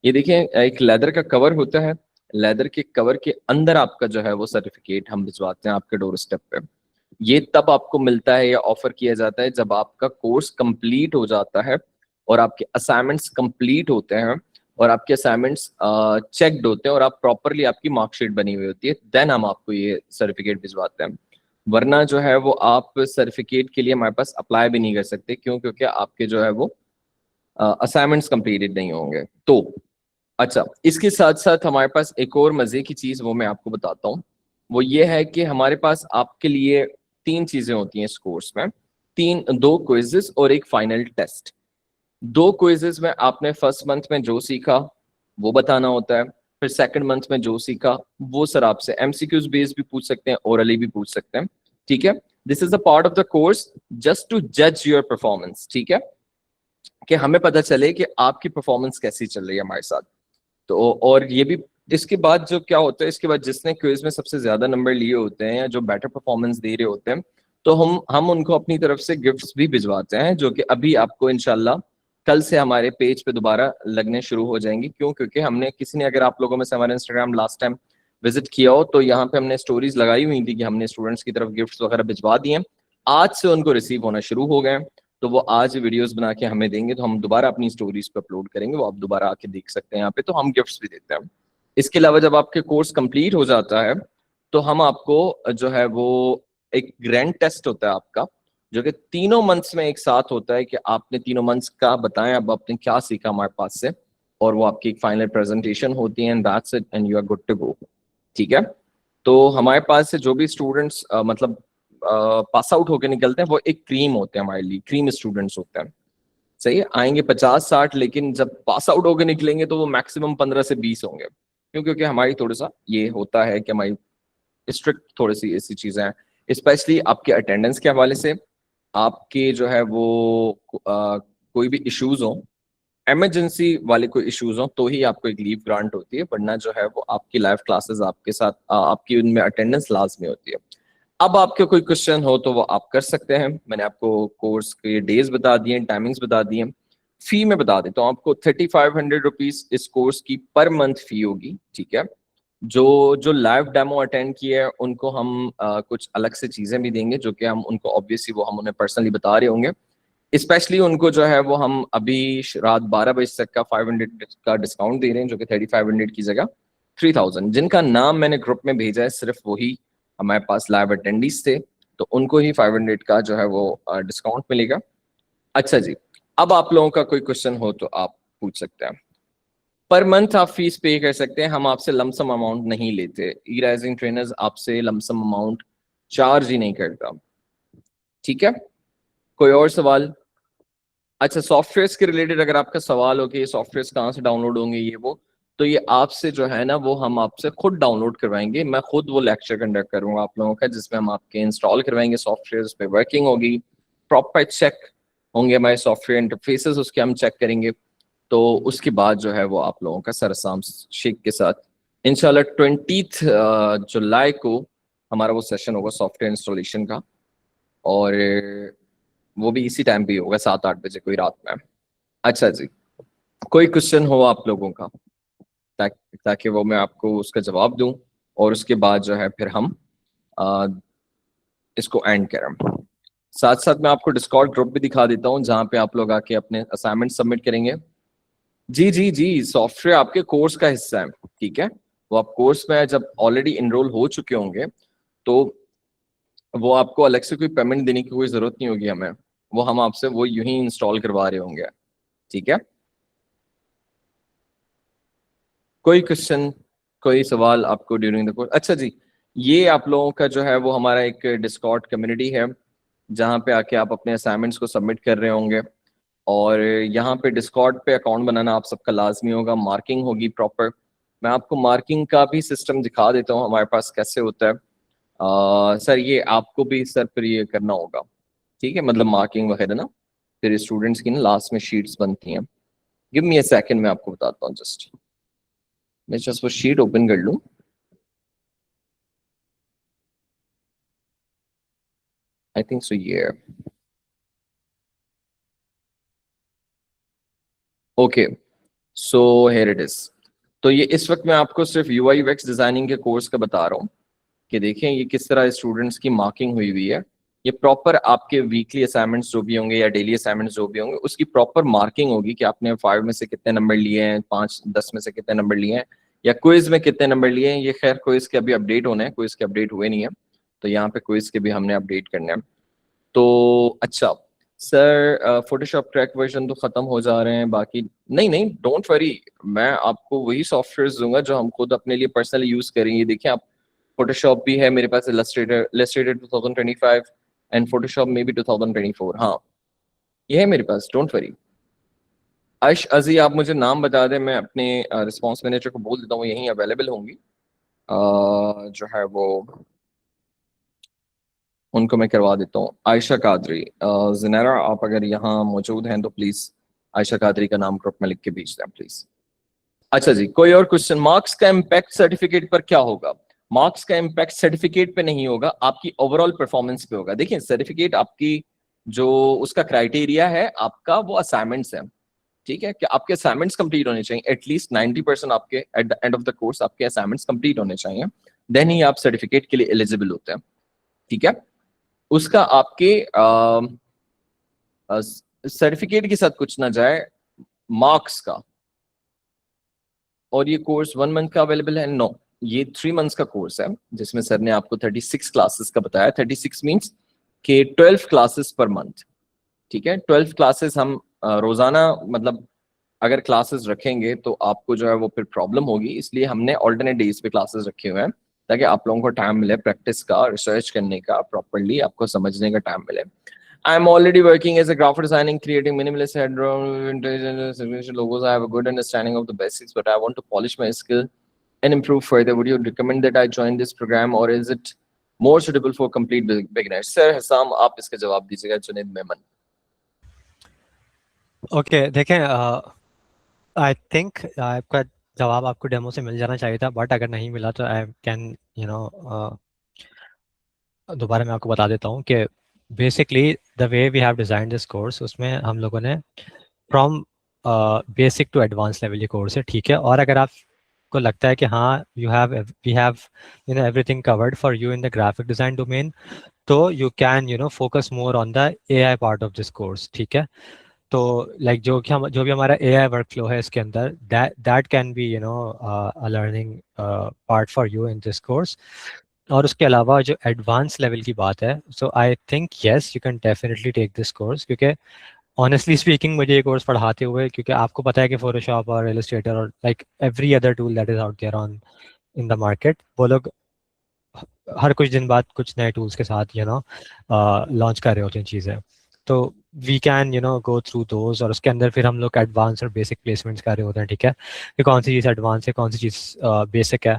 ये देखिए एक लेदर का कवर होता है, लेदर के कवर के अंदर आपका जो है वो सर्टिफिकेट हम भिजवाते हैं आपके डोर स्टेप पे। ये तब आपको मिलता है या ऑफर किया जाता है जब आपका कोर्स कंप्लीट हो जाता है और आपके असाइनमेंट्स कंप्लीट होते हैं और आपके असाइनमेंट्स चेक्ड होते हैं और आप प्रॉपरली आपकी मार्कशीट बनी हुई होती है, देन हम आपको ये सर्टिफिकेट भिजवाते हैं। वरना जो है वो आप सर्टिफिकेट के लिए हमारे पास अप्लाई भी नहीं कर सकते, क्यों? क्योंकि आपके जो है वो असाइनमेंट्स कंप्लीटेड नहीं होंगे। तो अच्छा, इसके साथ साथ हमारे पास एक और मजे की चीज वो मैं आपको बताता हूँ, वो ये है कि हमारे पास आपके लिए 3 चीजें होती हैं इस कोर्स में, 2 क्विजेस और एक फाइनल टेस्ट। 2 क्विजेस में आपने फर्स्ट मंथ में जो सीखा वो बताना होता है, फिर सेकंड मंथ में जो सीखा वो सर आपसे MCQs बेस्ड भी पूछ सकते हैं, ओरली भी पूछ सकते हैं, ठीक है। This is a part of the course just to जज योर परफॉर्मेंस, ठीक है, कि हमें पता चले कि आपकी परफॉर्मेंस कैसी चल रही है हमारे साथ। तो और ये भी इसके बाद जो क्या होता है, इसके बाद जिसने क्विज में सबसे ज्यादा नंबर लिए होते हैं या जो बेटर परफॉर्मेंस दे रहे होते हैं, तो हम उनको अपनी तरफ से गिफ्ट्स भी भिजवाते हैं, जो कि अभी आपको इंशाल्लाह कल से हमारे पेज पे दोबारा लगने शुरू हो जाएंगी। क्यों? क्योंकि हमने किसी ने, अगर आप लोगों में से हमारा इंस्टाग्राम लास्ट टाइम विजिट किया हो तो यहाँ पे हमने स्टोरीज लगाई हुई थी कि हमने स्टूडेंट्स की तरफ गिफ्ट्स वगैरह भिजवा दिए हैं, आज से उनको रिसीव होना शुरू हो गए। तो वो आज वीडियोस बना के हमें देंगे तो हम दोबारा अपनी स्टोरीज पे अपलोड करेंगे, वो आप दोबारा आके देख सकते हैं यहाँ पे, तो हम गिफ्ट्स भी देते हैं। इसके अलावा जब आपके कोर्स कंप्लीट हो जाता है तो हम आपको जो है वो एक ग्रैंड टेस्ट होता है आपका, जो कि 3 मंथ्स में एक साथ होता है कि आपने 3 मंथ्स का बताएं अब आपने क्या सीखा हमारे पास से, और वो आपकी एक फाइनल प्रेजेंटेशन होती है and that's it and you are good to go, ठीक है। तो हमारे पास से जो भी स्टूडेंट्स मतलब पास आउट होकर निकलते हैं वो एक क्रीम होते हैं, हमारे लिए क्रीम स्टूडेंट्स होते हैं, सही है। आएंगे 50-60, लेकिन जब पास आउट होकर निकलेंगे तो वो मैक्सिमम 15 से 20 होंगे, क्यों? क्योंकि हमारी थोड़ा सा ये होता है कि हमारी स्ट्रिक्ट थोड़ी सी ऐसी चीजें हैं, स्पेशली आपके अटेंडेंस के हवाले से। आपके जो है वो कोई भी इश्यूज हो, इमरजेंसी वाले कोई इश्यूज हो तो ही आपको एक लीव ग्रांट होती है, वरना जो है वो आपकी लाइव क्लासेस आपके साथ आपकी उनमें अटेंडेंस लाजमी होती है। अब आपके कोई क्वेश्चन हो तो वो आप कर सकते हैं। मैंने आपको कोर्स के डेज बता दिए, टाइमिंग्स बता दिए। फी में बता देता हूँ आपको, 3500 रुपीज इस कोर्स की पर मंथ फी होगी, ठीक है। जो जो लाइव डेमो अटेंड किए हैं उनको हम कुछ अलग से चीजें भी देंगे, जो कि हम उनको ऑब्वियसली वो हम उन्हें पर्सनली बता रहे होंगे। स्पेशली उनको जो है वो हम अभी रात 12 बजे तक का 500 का डिस्काउंट दे रहे हैं, जो कि 3500 की जगह 3000। जिनका नाम मैंने ग्रुप में भेजा है सिर्फ वही हमारे पास लाइव अटेंडीज थे, तो उनको ही 500 का जो है वो डिस्काउंट मिलेगा। अच्छा जी, अब आप लोगों का कोई क्वेश्चन हो तो आप पूछ सकते हैं। पर मंथ आप फीस पे कर सकते हैं, हम आपसे लमसम अमाउंट नहीं लेते। ई राइजिंग ट्रेनर्स आपसे लमसम अमाउंट चार्ज ही नहीं करता, ठीक है। कोई और सवाल? अच्छा, सॉफ्टवेयर के रिलेटेड अगर आपका सवाल हो कि ये सॉफ्टवेयर कहाँ से डाउनलोड होंगे ये वो, तो ये आपसे जो है ना वो हम आपसे खुद डाउनलोड करवाएंगे। मैं खुद वो लेक्चर कंडक्ट करूंगा आप लोगों का, जिसमें हम आपके इंस्टॉल करवाएंगे सॉफ्टवेयर पे, वर्किंग होगी, प्रॉपर चेक होंगे हमारे सॉफ्टवेयर इंटरफेसेस, उसके हम चेक करेंगे। तो उसके बाद जो है वो आप लोगों का सरसाम शेख के साथ इंशाल्लाह 20 जुलाई को हमारा वो सेशन होगा सॉफ्टवेयर इंस्टॉलेशन का, और वो भी इसी टाइम पे होगा 7-8 बजे कोई रात में। अच्छा जी, कोई क्वेश्चन हो आप लोगों का, ताकि वो मैं आपको उसका जवाब दूं, और उसके बाद जो है फिर हम आ, इसको एंड करें। साथ साथ मैं आपको डिस्कॉर्ड ग्रुप भी दिखा देता हूं, जहां पे आप लोग आके अपने असाइनमेंट सबमिट करेंगे। जी जी जी, सॉफ्टवेयर आपके कोर्स का हिस्सा है, ठीक है। वो आप कोर्स में जब ऑलरेडी इनरोल हो चुके होंगे, तो वो आपको अलग से कोई पेमेंट देने की कोई जरूरत नहीं होगी हमें, वो हम आपसे वो यूं ही इंस्टॉल करवा रहे होंगे, ठीक है। कोई क्वेश्चन, कोई सवाल आपको ड्यूरिंग द कोर्स? अच्छा जी, ये आप लोगों का जो है वो हमारा एक डिस्कॉर्ड कम्युनिटी है, जहाँ पे आके आप अपने असाइनमेंट्स को सबमिट कर रहे होंगे, और यहाँ पे डिस्कॉर्ड पे अकाउंट बनाना आप सबका लाजमी होगा, मार्किंग होगी प्रॉपर। मैं आपको मार्किंग का भी सिस्टम दिखा देता हूँ हमारे पास कैसे होता है। सर ये आपको भी सर फिर ये करना होगा, ठीक है, मतलब मार्किंग वगैरह ना, फिर स्टूडेंट्स की ना लास्ट में शीट्स बनती हैं। गिव मी अ सेकंड, मैं आपको बताता हूँ, जस्ट मैं जस्ट वो शीट ओपन कर लूँ। आई थिंक सो ये, okay, so here it is. तो ये इस वक्त मैं आपको सिर्फ यूआई यूएक्स डिजाइनिंग के कोर्स का बता रहा हूँ कि देखें ये किस तरह स्टूडेंट्स की मार्किंग हुई हुई है। ये प्रॉपर आपके वीकली असाइनमेंट्स जो भी होंगे या डेली असाइनमेंट्स जो भी होंगे, उसकी प्रॉपर मार्किंग होगी कि आपने 5 में से कितने नंबर लिए हैं, 5-10 में से कितने नंबर लिए हैं, या क्विज में कितने नंबर लिए हैं। ये खैर क्विज के अभी अपडेट होने हैं, क्विज के अपडेट हुए नहीं है, तो यहाँ पे क्विज के भी हमने अपडेट करने हैं। तो अच्छा सर, फोटोशॉप क्रैक वर्जन तो खत्म हो जा रहे हैं बाकी, नहीं नहीं डोंट वरी, मैं आपको वही सॉफ्टवेयर दूंगा जो हम खुद अपने लिए पर्सनली यूज करेंगे। देखिए आप, फोटोशॉप भी है मेरे पास, इलस्ट्रेटर 2025 एंड फोटोशॉप में भी 2024, हाँ ये है मेरे पास, डोंट वरी। आयश अजी, आप मुझे नाम बता दें, मैं अपने रिस्पांस मैनेजर को बोल देता हूँ, यहीं अवेलेबल होंगी, जो है वो उनको मैं करवा देता हूँ। आयशा कादरी, ज़नैरा आप अगर यहाँ मौजूद हैं तो प्लीज आयशा कादरी का नाम ग्रुप में लिख के भेज दें प्लीज। अच्छा जी, कोई और क्वेश्चन? मार्क्स का इम्पैक्ट सर्टिफिकेट पर क्या होगा? मार्क्स का इम्पैक्ट सर्टिफिकेट पे नहीं होगा, आपकी ओवरऑल परफॉर्मेंस पे होगा। देखिए सर्टिफिकेट आपकी जो उसका क्राइटेरिया है आपका, वो असाइनमेंट्स है, ठीक है, कि आपके असाइनमेंट्स कंप्लीट होने चाहिए, एटलीस्ट 90% आपके at the end of the course आपके असाइनमेंट्स कंप्लीट होने चाहिए, देन ही आप सर्टिफिकेट के लिए एलिजिबल होते हैं, ठीक है। उसका आपके सर्टिफिकेट के साथ कुछ ना जाए, मार्क्स का। और ये कोर्स 1 मंथ का अवेलेबल है? नो, ये 3 मंथ्स का कोर्स है, जिसमें सर ने आपको 36 क्लासेस का बताया। 36 मीन्स के 12 क्लासेस पर मंथ, ठीक है। 12 क्लासेस हम रोजाना, मतलब अगर क्लासेस रखेंगे तो आपको जो है वो फिर प्रॉब्लम होगी, इसलिए हमने ऑल्टरनेट डेज पे क्लासेस रखे हुए हैं, ताकि आप लोगों को टाइम मिले प्रैक्टिस का, रिसर्च करने का, प्रॉपरली आपको समझने का टाइम मिले। I'm already working as a graphic designing, creating minimalist head logos. I have a good understanding of the basics, but I want to polish my skill and improve further. Would you recommend that I join this program, or is it more suitable for complete beginners? Sir Hassam, आप इसका जवाब दीजिएगा, जुनेद मेमन। ओके देखें, आई थिंक आपका जवाब आपको डेमो से मिल जाना चाहिए था, बट अगर नहीं मिला तो आई कैन दोबारा मैं आपको बता देता हूँ कि basically the way we have design this course, उसमें हम लोगों ने from basic to advance level ये कोर्स है, ठीक है। और अगर आपको लगता है कि हाँ we have everything covered for you in the graphic design domain, तो you can focus more on the AI part of this course, ठीक है। तो लाइक जो भी हमारा एआई वर्क फ्लो है इसके अंदर, that can be a learning part for you in this course. और उसके अलावा जो एडवांस लेवल की बात है, so I think yes you can definitely take this course, क्योंकि ऑनेस्टली स्पीकिंग मुझे ये कोर्स पढ़ाते हुए, क्योंकि आपको पता है कि फोटोशॉप और इलस्ट्रेटर और like every other tool that is out there on in the market, वो लोग हर कुछ दिन बाद कुछ नए टूल्स के साथ लॉन्च कर रहे होते हैं चीज़ें। तो we can go through those, और उसके अंदर फिर हम लोग एडवांस और बेसिक प्लेसमेंट्स कर रहे होते हैं, ठीक है, कि कौन सी चीज़ एडवांस है, कौन सी चीज़ बेसिक है।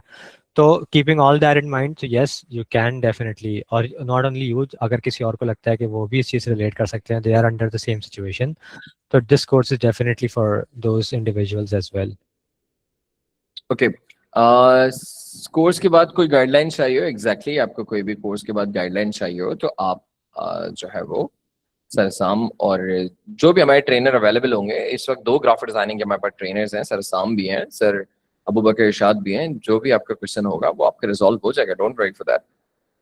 तो keeping all that in mind, तो यस यू कैन डेफिनेटली, और नॉट ओनली यू, अगर किसी और को लगता है कि वो भी इस चीज़ से रिलेट कर सकते हैं, they are under the same situation, so this course is definitely for those individuals as well. Okay, course के बाद कोई गाइडलाइन चाहिए हो, एग्जैक्टली आपको कोई भी कोर्स के बाद गाइडलाइन चाहिए हो तो आप जो है वो सरसाम और जो भी हमारे ट्रेनर अवेलेबल होंगे, इस वक्त 2 ग्राफिक डिजाइनिंग के हमारे पास ट्रेनर्स हैं, सरसाम भी हैं, सर अबू बकर इरशाद भी हैं, जो भी आपका क्वेश्चन होगा वो आपका रिजॉल्व हो जाएगा, don't worry for that.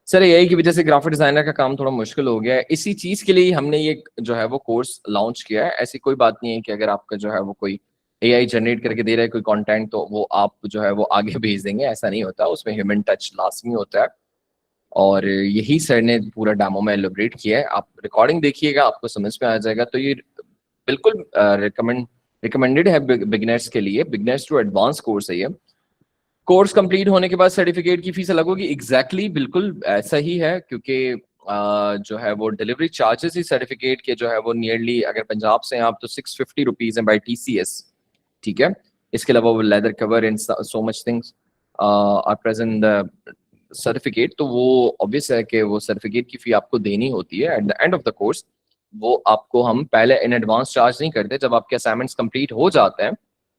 Sir यही की वजह से ग्राफिक डिजाइनर का काम थोड़ा मुश्किल हो गया है, इसी चीज के लिए हमने ये जो है वो कोर्स लॉन्च किया है। ऐसी कोई बात नहीं है कि अगर आपका जो है वो कोई एआई जनरेट करके दे रहा है कोई कंटेंट तो वो आप जो है वो आगे भेज देंगे, ऐसा नहीं होता, उसमें ह्यूमन टच लाजमी होता है। और यही सर ने पूरा डेमो में एलोबरेट किया है, आप रिकॉर्डिंग देखिएगा आपको समझ में आ जाएगा। तो ये बिल्कुल रिकमेंडेड है बिगिनर्स के लिए, बिगिनर्स टू एडवांस कोर्स है ये। कोर्स कंप्लीट होने के बाद सर्टिफिकेट की फीस अलग होगी, एग्जैक्टली बिल्कुल ऐसा ही है, क्योंकि जो है वो डिलीवरी चार्जेस ही सर्टिफिकेट के जो है वो नियरली, अगर पंजाब से हैं आप तो 650 रुपीज है बाई TCS, ठीक है। इसके अलावा वो leather cover and so much things are present certificate, तो वो ऑब्वियस है कि वो सर्टिफिकेट की फी आपको देनी होती है at the end of the course. वो आपको हम पहले इन एडवांस चार्ज नहीं करते, जब आपके असाइनमेंट्स कंप्लीट हो जाते हैं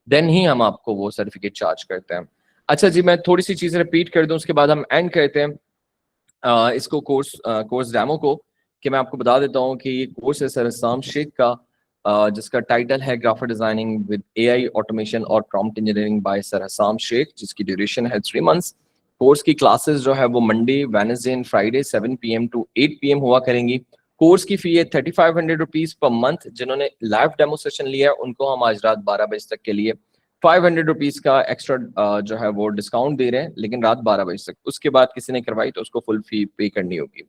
देन ही हम आपको वो सर्टिफिकेट चार्ज करते हैं। अच्छा जी, मैं थोड़ी सी चीज़ रिपीट कर दूं, उसके बाद हम एंड करते हैं इसको कोर्स डेमो को, कि मैं आपको बता देता हूँ कि ये कोर्स है सर रस्साम शेख का, जिसका टाइटल है graphic designing with AI automation और prompt engineering by sir Rassam Shaikh, जिसकी ड्यूरेशन है 3 मंथ्स। कोर्स की क्लासेस जो है वो Monday, Wednesday and Friday 7 PM to 8 PM हुआ करेंगी। कोर्स की फी है 3500 रुपीज पर मंथ। जिन्होंने लाइव डेमो सेशन लिया है उनको हम आज रात 12 बजे तक के लिए 500 रुपीज का एक्स्ट्रा जो है वो डिस्काउंट दे रहे हैं, लेकिन रात 12 बजे तक। उसके बाद किसी ने करवाई तो उसको फुल फी पे करनी होगी।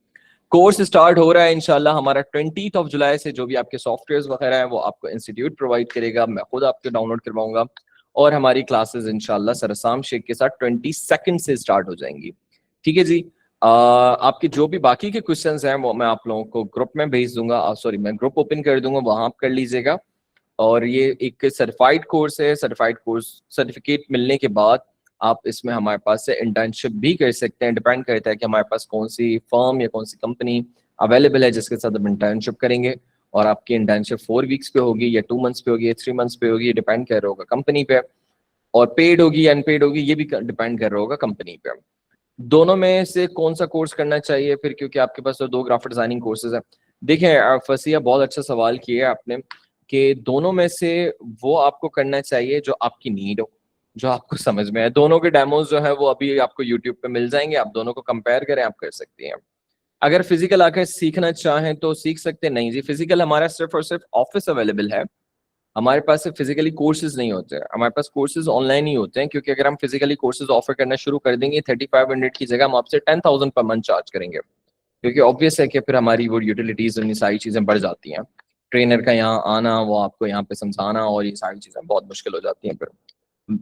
कोर्स स्टार्ट हो रहा है इंशाल्लाह हमारा 20 जुलाई से। जो भी आपके सॉफ्टवेयर वगैरह हैं वो आपको इंस्टीट्यूट प्रोवाइड करेगा, मैं खुद आपको डाउनलोड करवाऊंगा, और हमारी क्लासेस इंशाल्लाह सर रस्साम शेख के साथ 22 से स्टार्ट हो जाएंगी, ठीक है जी। आपके जो भी बाकी के क्वेश्चंस हैं वो मैं आप लोगों को ग्रुप में भेज दूंगा, सॉरी मैं ग्रुप ओपन कर दूंगा, वहां आप कर लीजिएगा। और ये एक सर्टिफाइड कोर्स है, सर्टिफाइड कोर्स सर्टिफिकेट मिलने के बाद आप इसमें हमारे पास से इंटर्नशिप भी कर सकते हैं। डिपेंड करता है कि हमारे पास कौन सी फर्म या कौन सी कंपनी अवेलेबल है जिसके साथ हम इंटर्नशिप करेंगे। और आपकी इंटर्नशिप 4 वीक्स पे होगी या 2 मंथ्स पे होगी या 3 मंथ्स पे होगी, डिपेंड कर रहा होगा कंपनी पे। और पेड होगी या अनपेड होगी ये भी डिपेंड कर रहा होगा कंपनी पे। दोनों में से कौन सा कोर्स करना चाहिए फिर, क्योंकि आपके पास तो 2 ग्राफिक डिजाइनिंग कोर्सेज हैं। देखिए फसिया, बहुत अच्छा सवाल किया आपने, कि दोनों में से वो आपको करना चाहिए जो आपकी नीड हो, जो आपको समझ में है। दोनों के डेमोज जो है वो अभी आपको यूट्यूब पे मिल जाएंगे, आप दोनों को कंपेयर करें, आप कर सकती हैं। अगर फिजिकल आकर सीखना चाहें तो सीख सकते हैं। नहीं जी, फिजिकल हमारा सिर्फ और सिर्फ ऑफिस अवेलेबल है, हमारे पास सिर्फ फिजिकली कोर्सेज नहीं होते, हमारे पास कोर्सेज ऑनलाइन ही होते हैं। क्योंकि अगर हम फिजिकली कोर्सेज ऑफर करना शुरू कर देंगे 3500 की जगह हम आपसे 10,000 पर मंथ चार्ज करेंगे, क्योंकि ऑब्वियस है कि फिर हमारी वो यूटिलिटीज और ये सारी चीज़ें बढ़ जाती हैं। ट्रेनर का यहाँ आना, वो आपको यहाँ पे समझाना, और ये सारी चीज़ें बहुत मुश्किल हो जाती हैं फिर।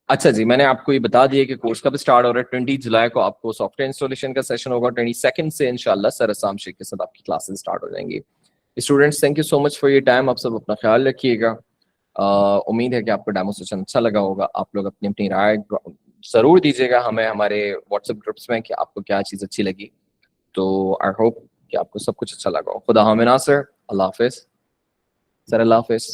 अच्छा जी, मैंने आपको ये बता दिया कि कोर्स कब स्टार्ट हो रहा है। 20 जुलाई को आपको सॉफ्टवेयर इंस्टॉलेशन का सेशन होगा, 22 से इंशाल्लाह सर रस्साम शेख के साथ आपकी क्लासेस स्टार्ट हो जाएंगी। Students, thank you so much for your time, आप सब अपना ख्याल रखिएगा। उम्मीद है कि आपको डेमो सेशन अच्छा लगा होगा। आप लोग अपनी अपनी राय जरूर दीजिएगा हमें हमारे व्हाट्सएप ग्रुप्स में कि आपको क्या चीज़ अच्छी लगी। तो आई होप कि आपको सब कुछ अच्छा लगा हो। खुदा हामिद नासिर, अल्लाह हाफिज सर, अल्लाह हाफिज।